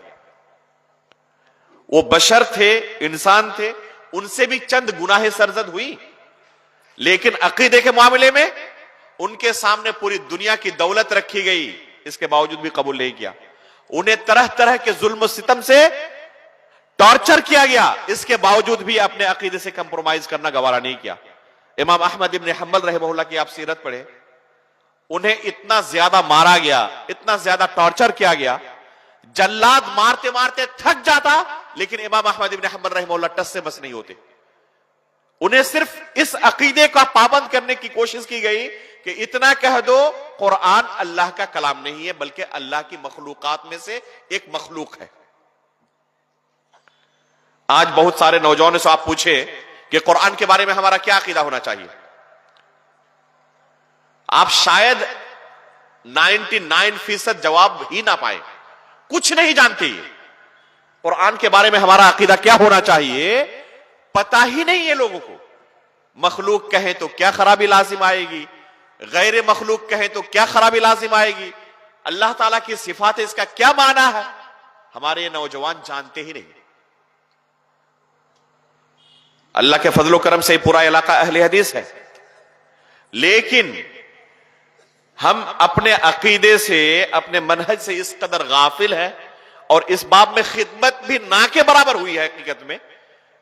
Speaker 1: वो बशर थे, इंसान थे, उनसे भी चंद गुनाह सरजद हुई, लेकिन अकीदे के मामले में उनके सामने पूरी दुनिया की दौलत रखी गई, इसके बावजूद भी कबूल नहीं किया। उन्हें तरह तरह के जुल्म सितम से टॉर्चर किया गया, इसके बावजूद भी अपने अकीदे से कंप्रोमाइज करना गवारा नहीं किया। इमाम अहमद इब्न हंबल रहमहुल्लाह की आप सीरत पढ़े, उन्हें इतना ज्यादा मारा गया, इतना ज्यादा टॉर्चर किया गया, जल्लाद मारते मारते थक जाता, लेकिन इमाम अहमद इब्न हंबल रहमहुल्लाह टस से बस नहीं होते। उन्हें सिर्फ इस अकीदे का पाबंद करने की कोशिश की गई कि इतना कह दो, कुरान अल्लाह का कलाम नहीं है, बल्कि अल्लाह की मखलूकात में से एक मखलूक है। आज बहुत सारे नौजवानों से आप पूछे कि कुरान के बारे में हमारा क्या अकीदा होना चाहिए, आप शायद 99% जवाब ही ना पाए। कुछ नहीं जानते ये कुरान के बारे में हमारा अकीदा क्या होना चाहिए, पता ही नहीं है लोगों को। मखलूक कहें तो क्या खराबी लाजिम आएगी, गैर मखलूक कहें तो क्या खराबी लाजिम आएगी, अल्लाह ताला की सिफात है, इसका क्या माना है, हमारे नौजवान जानते ही नहीं। अल्लाह के फजलो करम से पूरा इलाका अहले हदीस है, लेकिन हम अपने अकीदे से, अपने मनहज से इस कदर गाफिल है, और इस बाब में खिदमत भी ना के बराबर हुई है हकीकत में।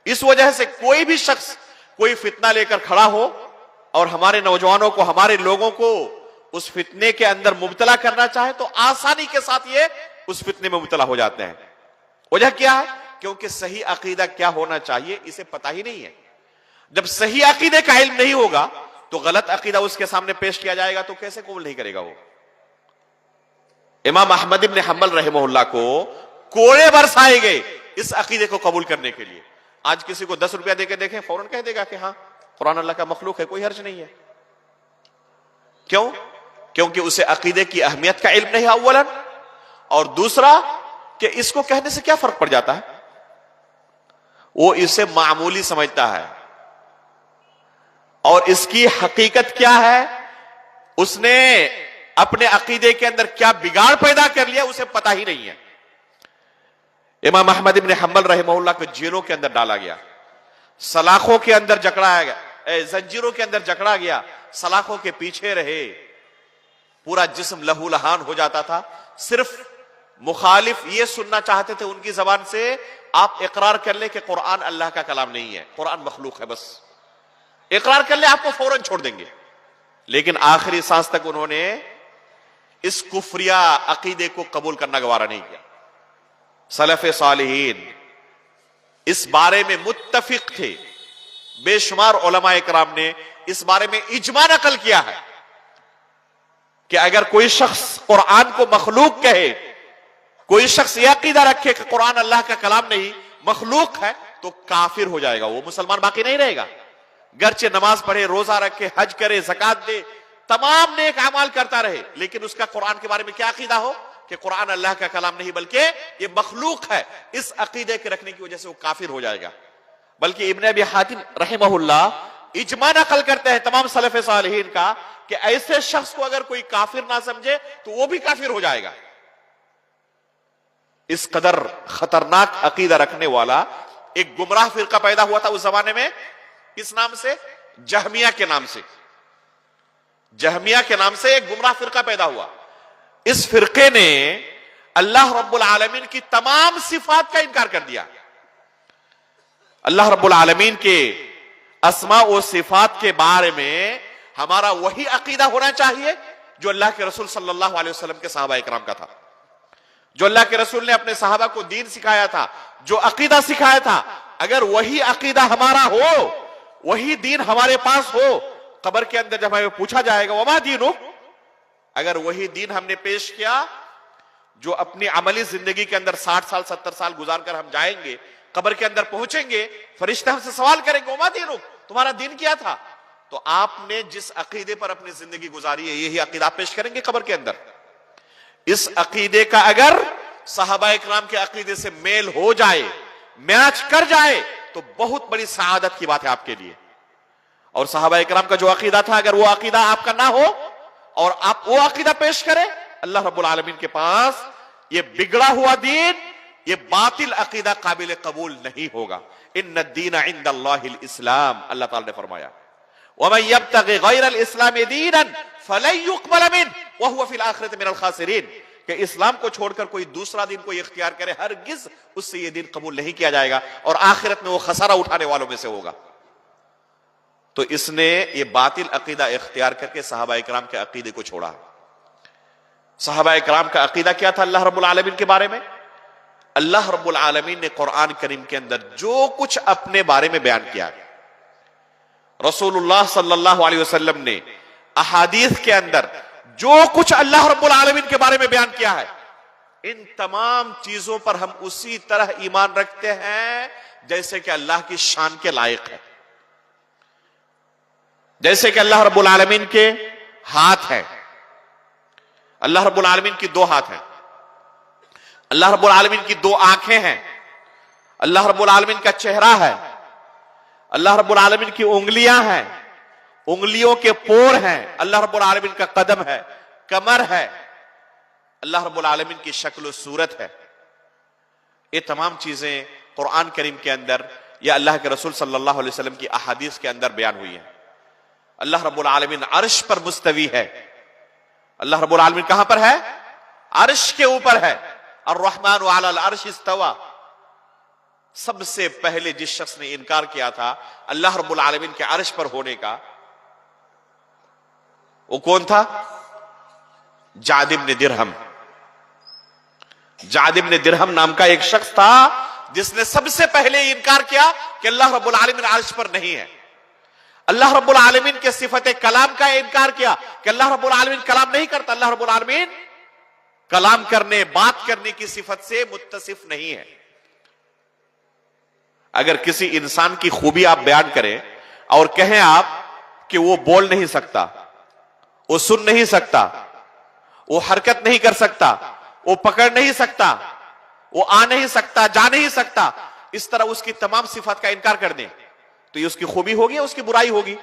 Speaker 1: इस वजह से कोई भी शख्स कोई फितना लेकर खड़ा हो और हमारे नौजवानों को, हमारे लोगों को उस फितने के अंदर मुब्तला करना चाहे तो आसानी के साथ ये उस फितने में मुब्तला हो जाते हैं। वजह क्या है? क्योंकि सही अकीदा क्या होना चाहिए इसे पता ही नहीं है। जब सही अकीदे का इल्म नहीं होगा तो गलत अकीदा उसके सामने पेश किया जाएगा तो कैसे कबूल नहीं करेगा वो। इमाम अहमद इब्न हंबल रहमहुल्लाह को कोड़े बरसाए गए इस अकीदे को कबूल करने के लिए। आज किसी को 10 रुपया देकर देखें, फौरन कह देगा कि हाँ कुरान अल्लाह का मखलूक है, कोई हर्ज नहीं है। क्यों? क्योंकि उसे अकीदे की अहमियत का इल्म नहीं है अव्वलन, और दूसरा कि इसको कहने से क्या फर्क पड़ जाता है, वो इसे मामूली समझता है, और इसकी हकीकत क्या है, उसने अपने अकीदे के अंदर क्या बिगाड़ पैदा कर लिया उसे पता ही नहीं है। इमाम अहमद इब्न हंबल रहमहुल्लाह को जेलों के अंदर डाला गया, सलाखों के अंदर जकड़ा गया, जंजीरों के अंदर जकड़ा गया, सलाखों के पीछे रहे, पूरा जिस्म लहूलहान हो जाता था। सिर्फ मुखालिफ ये सुनना चाहते थे उनकी जबान से, आप इकरार कर ले कि कुरान अल्लाह का कलाम नहीं है, कुरान मखलूक है, बस इकरार कर ले, आपको फौरन छोड़ देंगे। लेकिन आखिरी सांस तक उन्होंने इस कुफरिया अकीदे को कबूल करना गवारा नहीं किया। सलफ़े सालिहीन इस बारे में मुत्तफिक थे, बेशुमार उलमा इकराम ने इस बारे में इजमा नकल किया है कि अगर कोई शख्स कुरान को मखलूक कहे, कोई शख्स यह अकीदा रखे कि कुरान अल्लाह का कलाम नहीं मखलूक है, तो काफिर हो जाएगा, वो मुसलमान बाकी नहीं रहेगा। गर्चे नमाज पढ़े, रोजा रखे, हज करे, ज़कात दे, तमाम नेक अमाल करता रहे, लेकिन उसका कुरान के बारे में क्या अकीदा हो कि कुरान अल्लाह का कलाम नहीं बल्कि ये मखलूक है, इस अकीदे के रखने की वजह से वो काफिर हो जाएगा। बल्कि इब्न अबी हातिम रहमहुल्लाह इजमा नकल करते हैं तमाम सलफ़े सालिहीन का कि ऐसे शख्स को अगर कोई काफिर ना समझे तो वो भी काफिर हो जाएगा। इस कदर खतरनाक अकीदा रखने वाला एक गुमराह फिरका पैदा हुआ था उस जमाने में, किस नाम से? जहमिया के नाम से। जहमिया के नाम से एक गुमराह फिरका पैदा हुआ। इस फिरके ने अल्लाह रब्बुल आलमीन की तमाम सिफात का इनकार कर दिया। अल्लाह रब्बुल आलमीन के अस्मा व सिफात के बारे में हमारा वही अकीदा होना चाहिए जो अल्लाह के रसूल सल्लल्लाहु अलैहि वसल्लम के सहाबा इकराम का था, जो अल्लाह के रसूल ने अपने सहाबा को दीन सिखाया था, जो अकीदा सिखाया था। अगर वही अकीदा हमारा हो, वही दीन हमारे पास हो, कब्र के अंदर जब हमें पूछा जाएगा वमा दीनु, अगर वही दीन हमने पेश किया जो अपनी अमली जिंदगी के अंदर 60 साल 70 साल गुजार कर हम जाएंगे, कब्र के अंदर पहुंचेंगे, फरिश्ते हमसे सवाल करेंगे वमा दीनु, तुम्हारा दीन क्या था? तो आपने जिस अकीदे पर अपनी जिंदगी गुजारी है, यही अकीदा पेश करेंगे कब्र के अंदर। इस अकीदे का अगर सहाबा इकराम के अकीदे से मेल हो जाए, मैच कर जाए, तो बहुत बड़ी सआदत की बात है आपके लिए। और सहाबा इकराम का जो अकीदा था, अगर वो अकीदा आपका ना हो और आप वो अकीदा पेश करें, अल्लाह रब्बुल आलमीन के पास ये बिगड़ा हुआ दीन, ये बातिल अकीदा काबिल कबूल नहीं होगा। इन्ना दीन इंदल्लाहिल इस्लाम, अल्लाह ताला ने फरमाया, वमन यब्तगि गैरल इस्लाम दीनन फलन युक़बल मिन्हु व हुवा फिल आखिरति मिनल खासिरीन, कि इस्लाम को छोड़कर कोई दूसरा दीन को इख्तियार करे, हरगिज उससे यह दीन कबूल नहीं किया जाएगा और आखिरत में वो खसारा उठाने वालों में से होगा। तो इसने ये बातिल अकीदा इख्तियार करके सहाबा इकराम के अकीदे को छोड़ा। सहाबा इकराम का अकीदा क्या था अल्लाह रब्बुल आलमीन के बारे में? अल्लाह रब्बुल आलमीन ने कुरान करीम के अंदर जो कुछ अपने बारे में बयान किया, रसूलुल्लाह सल्लल्लाहु अलैहि वसल्लम ने अहादीस के अंदर जो कुछ अल्लाह रब्बुल आलमीन के बारे में बयान किया है, इन तमाम चीजों पर हम उसी तरह ईमान रखते हैं जैसे कि अल्लाह की शान के लायक है। जैसे कि अल्लाह रब्बुल आलमीन के हाथ है, अल्लाह रब्बुल आलमीन की दो हाथ हैं, अल्लाह रब्बुल आलमीन की दो आंखें हैं, अल्लाह रब्बुल आलमीन का चेहरा है, अल्लाह रब्बुल आलमीन की उंगलियां हैं, उंगलियों के पोर हैं, अल्लाह रब्बुल आलमीन का कदम है, कमर है, अल्लाह रब्बुल आलमीन की शक्ल सूरत है। ये तमाम चीजें कुरान करीम के अंदर या अल्लाह के रसूल सल्लल्लाहु अलैहि वसल्लम की अहादीस के अंदर बयान हुई है। अल्लाह रब्बुल आलमीन अर्श पर मुस्तवी है। अल्लाह रब्बुल आलमीन कहां पर है? अर्श के ऊपर है। अर्रहमान अलल अर्श इस्तवा। सबसे पहले जिस शख्स ने इनकार किया था अल्लाह रब्बुल आलमीन के अर्श पर होने का, वो कौन था? जाद इब्न दिरहम। जाद इब्न दिरहम नाम का एक शख्स था जिसने सबसे पहले इनकार किया कि अल्लाह रब्बुल आलमीन अर्श पर नहीं है। अल्लाह रब्बुल आलमीन के सिफत कलाम का इनकार किया कि अल्लाह रब्बुल आलमीन कलाम नहीं करता, अल्लाह रब्बुल आलमीन कलाम करने, बात करने की सिफत से मुत्तसिफ नहीं है। अगर किसी इंसान की खूबी आप बयान करें और कहें आप कि वो बोल नहीं सकता, वो सुन नहीं सकता, वो हरकत नहीं कर सकता, वो पकड़ नहीं सकता, वो आ नहीं सकता, जा नहीं सकता, इस तरह उसकी तमाम सिफत का इनकार कर दें, तो ये उसकी खूबी होगी या उसकी बुराई होगी?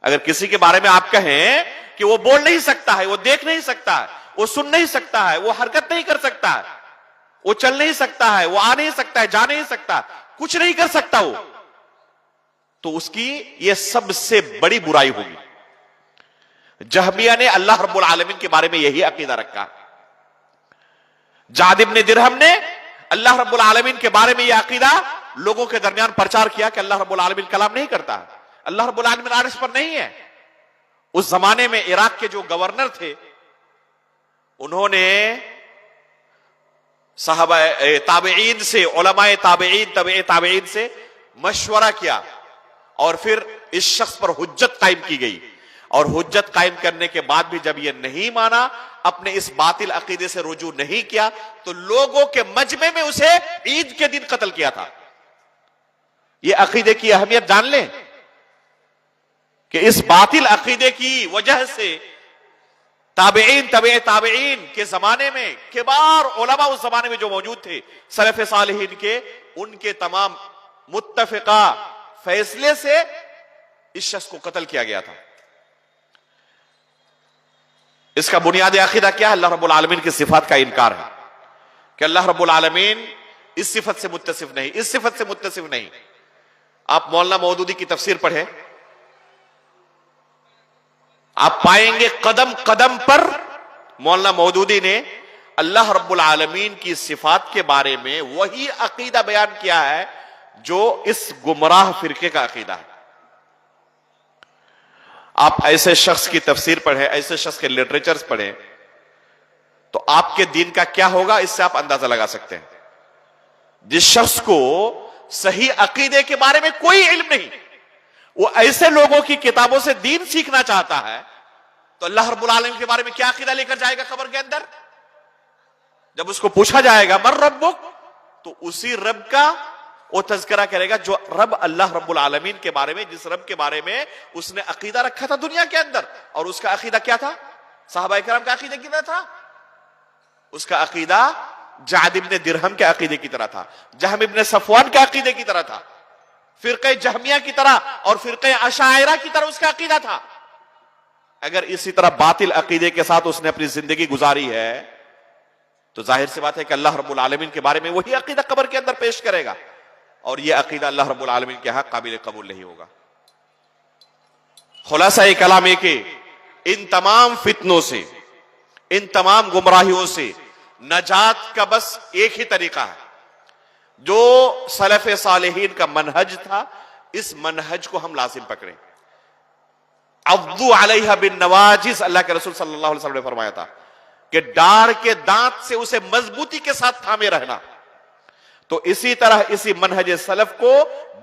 Speaker 1: अगर किसी के बारे में आप कहें कि वो बोल नहीं सकता है, वो देख नहीं सकता है, वो सुन नहीं सकता है, वो हरकत नहीं कर सकता है, वो चल नहीं सकता है, वो आ नहीं सकता है, जा नहीं सकता, कुछ नहीं कर सकता वो, तो उसकी ये सबसे बड़ी बुराई होगी। जहमिया ने अल्लाह रब्बुल आलमीन के बारे में यही अकीदा रखा। जाद इब्न दिरहम ने अल्लाह रब्बुल आलमीन के बारे में यह अकीदा लोगों के दरमियान प्रचार किया कि अल्लाह रब्बुल आलमीन कलाम नहीं करता, अल्लाह रब्बुल आलमीन अर्श पर नहीं है। उस जमाने में इराक के जो गवर्नर थे, उन्होंने साहबा ताबईन से, उलमाए ताबईन, तबे ताबईन से मशवरा किया और फिर इस शख्स पर हुज्जत कायम की गई। और हुज्जत कायम करने के बाद भी जब यह नहीं माना, अपने इस बातिल अकीदे से रुजू नहीं किया, तो लोगों के मजमे में उसे ईद के दिन कत्ल किया था। यह अकीदे की अहमियत जान लें कि इस बातिल अकीदे की वजह से ताबईन, तबे ताबईन के जमाने में किबार उलमा उस जमाने में जो मौजूद थे सलफ सालिहीन के, उनके तमाम मुत्तफिका फैसले से इस शख्स को कत्ल किया गया था। इसका बुनियादी अकीदा क्या है? अल्लाह रब्बुल आलमीन की सिफात का इनकार है कि अल्लाह रब्बुल आलमीन इस सिफत से मुत्तसिफ नहीं, इस सिफत से मुत्तसिफ नहीं। आप मौलाना मौदूदी की तफसीर पढ़ें, आप पाएंगे कदम कदम पर मौलाना मौदूदी ने अल्लाह रब्बुल आलमीन की सिफात के बारे में वही अकीदा बयान किया है जो इस गुमराह फिरके का अकीदा है। आप ऐसे शख्स की तफसीर पढ़ें, ऐसे शख्स के लिटरेचर्स पढ़ें, तो आपके दीन का क्या होगा इससे आप अंदाजा लगा सकते हैं। जिस शख्स को सही अकीदे के बारे में कोई इल्म नहीं, वो ऐसे लोगों की किताबों से दीन सीखना चाहता है, तो अल्लाह रब्बुल आलमीन के बारे में क्या अकीदा लेकर जाएगा कब्र के अंदर? जब उसको पूछा जाएगा मर रब्बुक, तो उसी रब का वो तज़किरा करेगा जो रब अल्लाह रब्बुल आलमीन के बारे में, जिस रब के बारे में उसने अकीदा रखा था दुनिया के अंदर। और उसका अकीदा क्या था? सहाबा किराम का अकीदा कितना था? उसका अकीदा जाद इब्न दिरहम के अकीदे की तरह था, जहम इब्न सफवान के अकीदे की तरह था, फिरक़े जहमिया की तरह और फिरक़े अशाइरा की तरह उसका अकीदा था। अगर इसी तरह बातिल अकीदे के साथ उसने अपनी जिंदगी गुजारी है तो जाहिर सी बात है कि अल्लाह रब्बुल आलमीन के बारे में वही अकीदा कब्र के अंदर पेश करेगा, और यह अकीदा अल्लाह रब्बुल आलमीन के यहां काबिल कबूल नहीं होगा। खुलासा कलाम है कि इन तमाम फितनों से, इन तमाम गुमराहियों से नजात का बस एक ही तरीका है, जो सलफ सालेहीन का मनहज था, इस मनहज को हम लाजिम पकड़ें। अब्दू अलैहा बिन नवाजिज, अल्लाह के रसूल सल्लल्लाहु अलैहि वसल्लम ने फरमाया था कि डार के दांत से उसे मजबूती के साथ थामे रहना। तो इसी तरह इसी मनहज सलफ को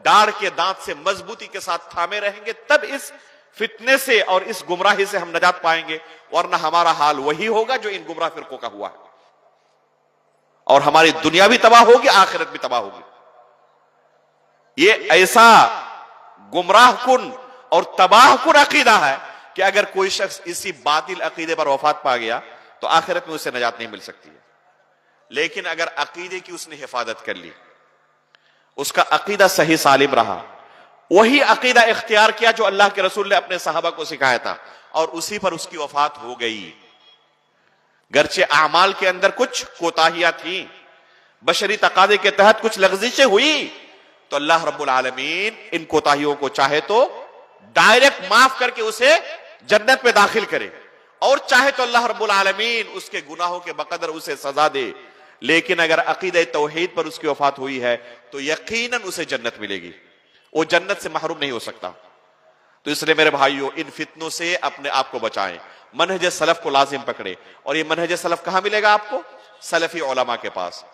Speaker 1: डार के दांत से मजबूती के साथ थामे रहेंगे, तब इस फितने से और इस गुमराही से हम नजात पाएंगे, वरना हमारा हाल वही होगा जो इन गुमराह फिरकों का हुआ है, और हमारी दुनिया भी तबाह होगी, आखिरत भी तबाह होगी। ये ऐसा गुमराह कुन और तबाह कुन अकीदा है कि अगर कोई शख्स इसी बातिल अकीदे पर वफात पा गया तो आखिरत में उसे नजात नहीं मिल सकती है। लेकिन अगर अकीदे की उसने हिफाजत कर ली, उसका अकीदा सही सालिम रहा, वही अकीदा इख्तियार किया जो अल्लाह के रसूल ने अपने सहाबा को सिखाया था, और उसी पर उसकी वफात हो गई। गर्चे आमाल के अंदर कुछ कोताहियां थी, बशरी तकादे के तहत कुछ लग़ज़िशें हुई, तो अल्लाह रब्बुल आलमीन इन कोताहियों को चाहे तो डायरेक्ट माफ करके उसे जन्नत में दाखिल करे, और चाहे तो अल्लाह रब्बुल आलमीन उसके गुनाहों के बकदर उसे सजा दे। लेकिन अगर अकीदे तौहीद पर उसकी वफात हुई है तो यकीनन उसे जन्नत मिलेगी, वो जन्नत से महरूम नहीं हो सकता। तो इसलिए मेरे भाइयों, इन फितनों से अपने आप को बचाएं, मनहज सलफ को लाजिम पकड़े। और ये मनहज सलफ कहां मिलेगा आपको? सलफी उलमा के पास,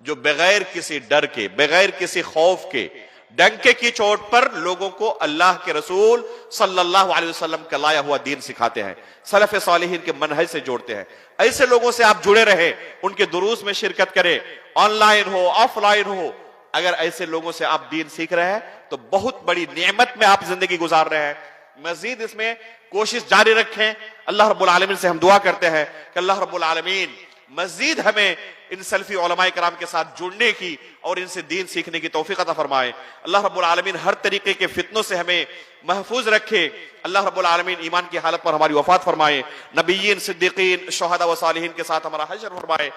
Speaker 1: जो बगैर किसी डर के, बगैर किसी खौफ के, डंके की चोट पर लोगों को अल्लाह के रसूल सल्लल्लाहु अलैहि वसल्लम का लाया हुआ दीन सिखाते हैं, सलफ सालिहीन के मनहज से जोड़ते हैं। ऐसे लोगों से आप जुड़े रहे, उनके दुरूस में शिरकत करें, ऑनलाइन हो ऑफलाइन हो। अगर ऐसे लोगों से आप दीन सीख रहे हैं तो बहुत बड़ी नेमत में आप जिंदगी गुजार रहे हैं। मजीद इसमें कोशिश जारी रखें। अल्लाह रब्बुल आलमीन से हम दुआ करते हैं कि अल्लाह रब्बुल आलमीन मजीद हमें इन सल्फी उलमाए किराम के साथ जुड़ने की और इनसे दीन सीखने की तौफीक अता फरमाए। अल्लाह रब्बुल आलमीन हर तरीके के फितनों से हमें महफूज रखे। अल्लाह रब्बुल आलमीन ईमान की हालत पर हमारी वफात फरमाए, नबीयीन, सिद्दीकीन, शुहदा व सालिहीन के साथ हमारा हश्र फरमाए।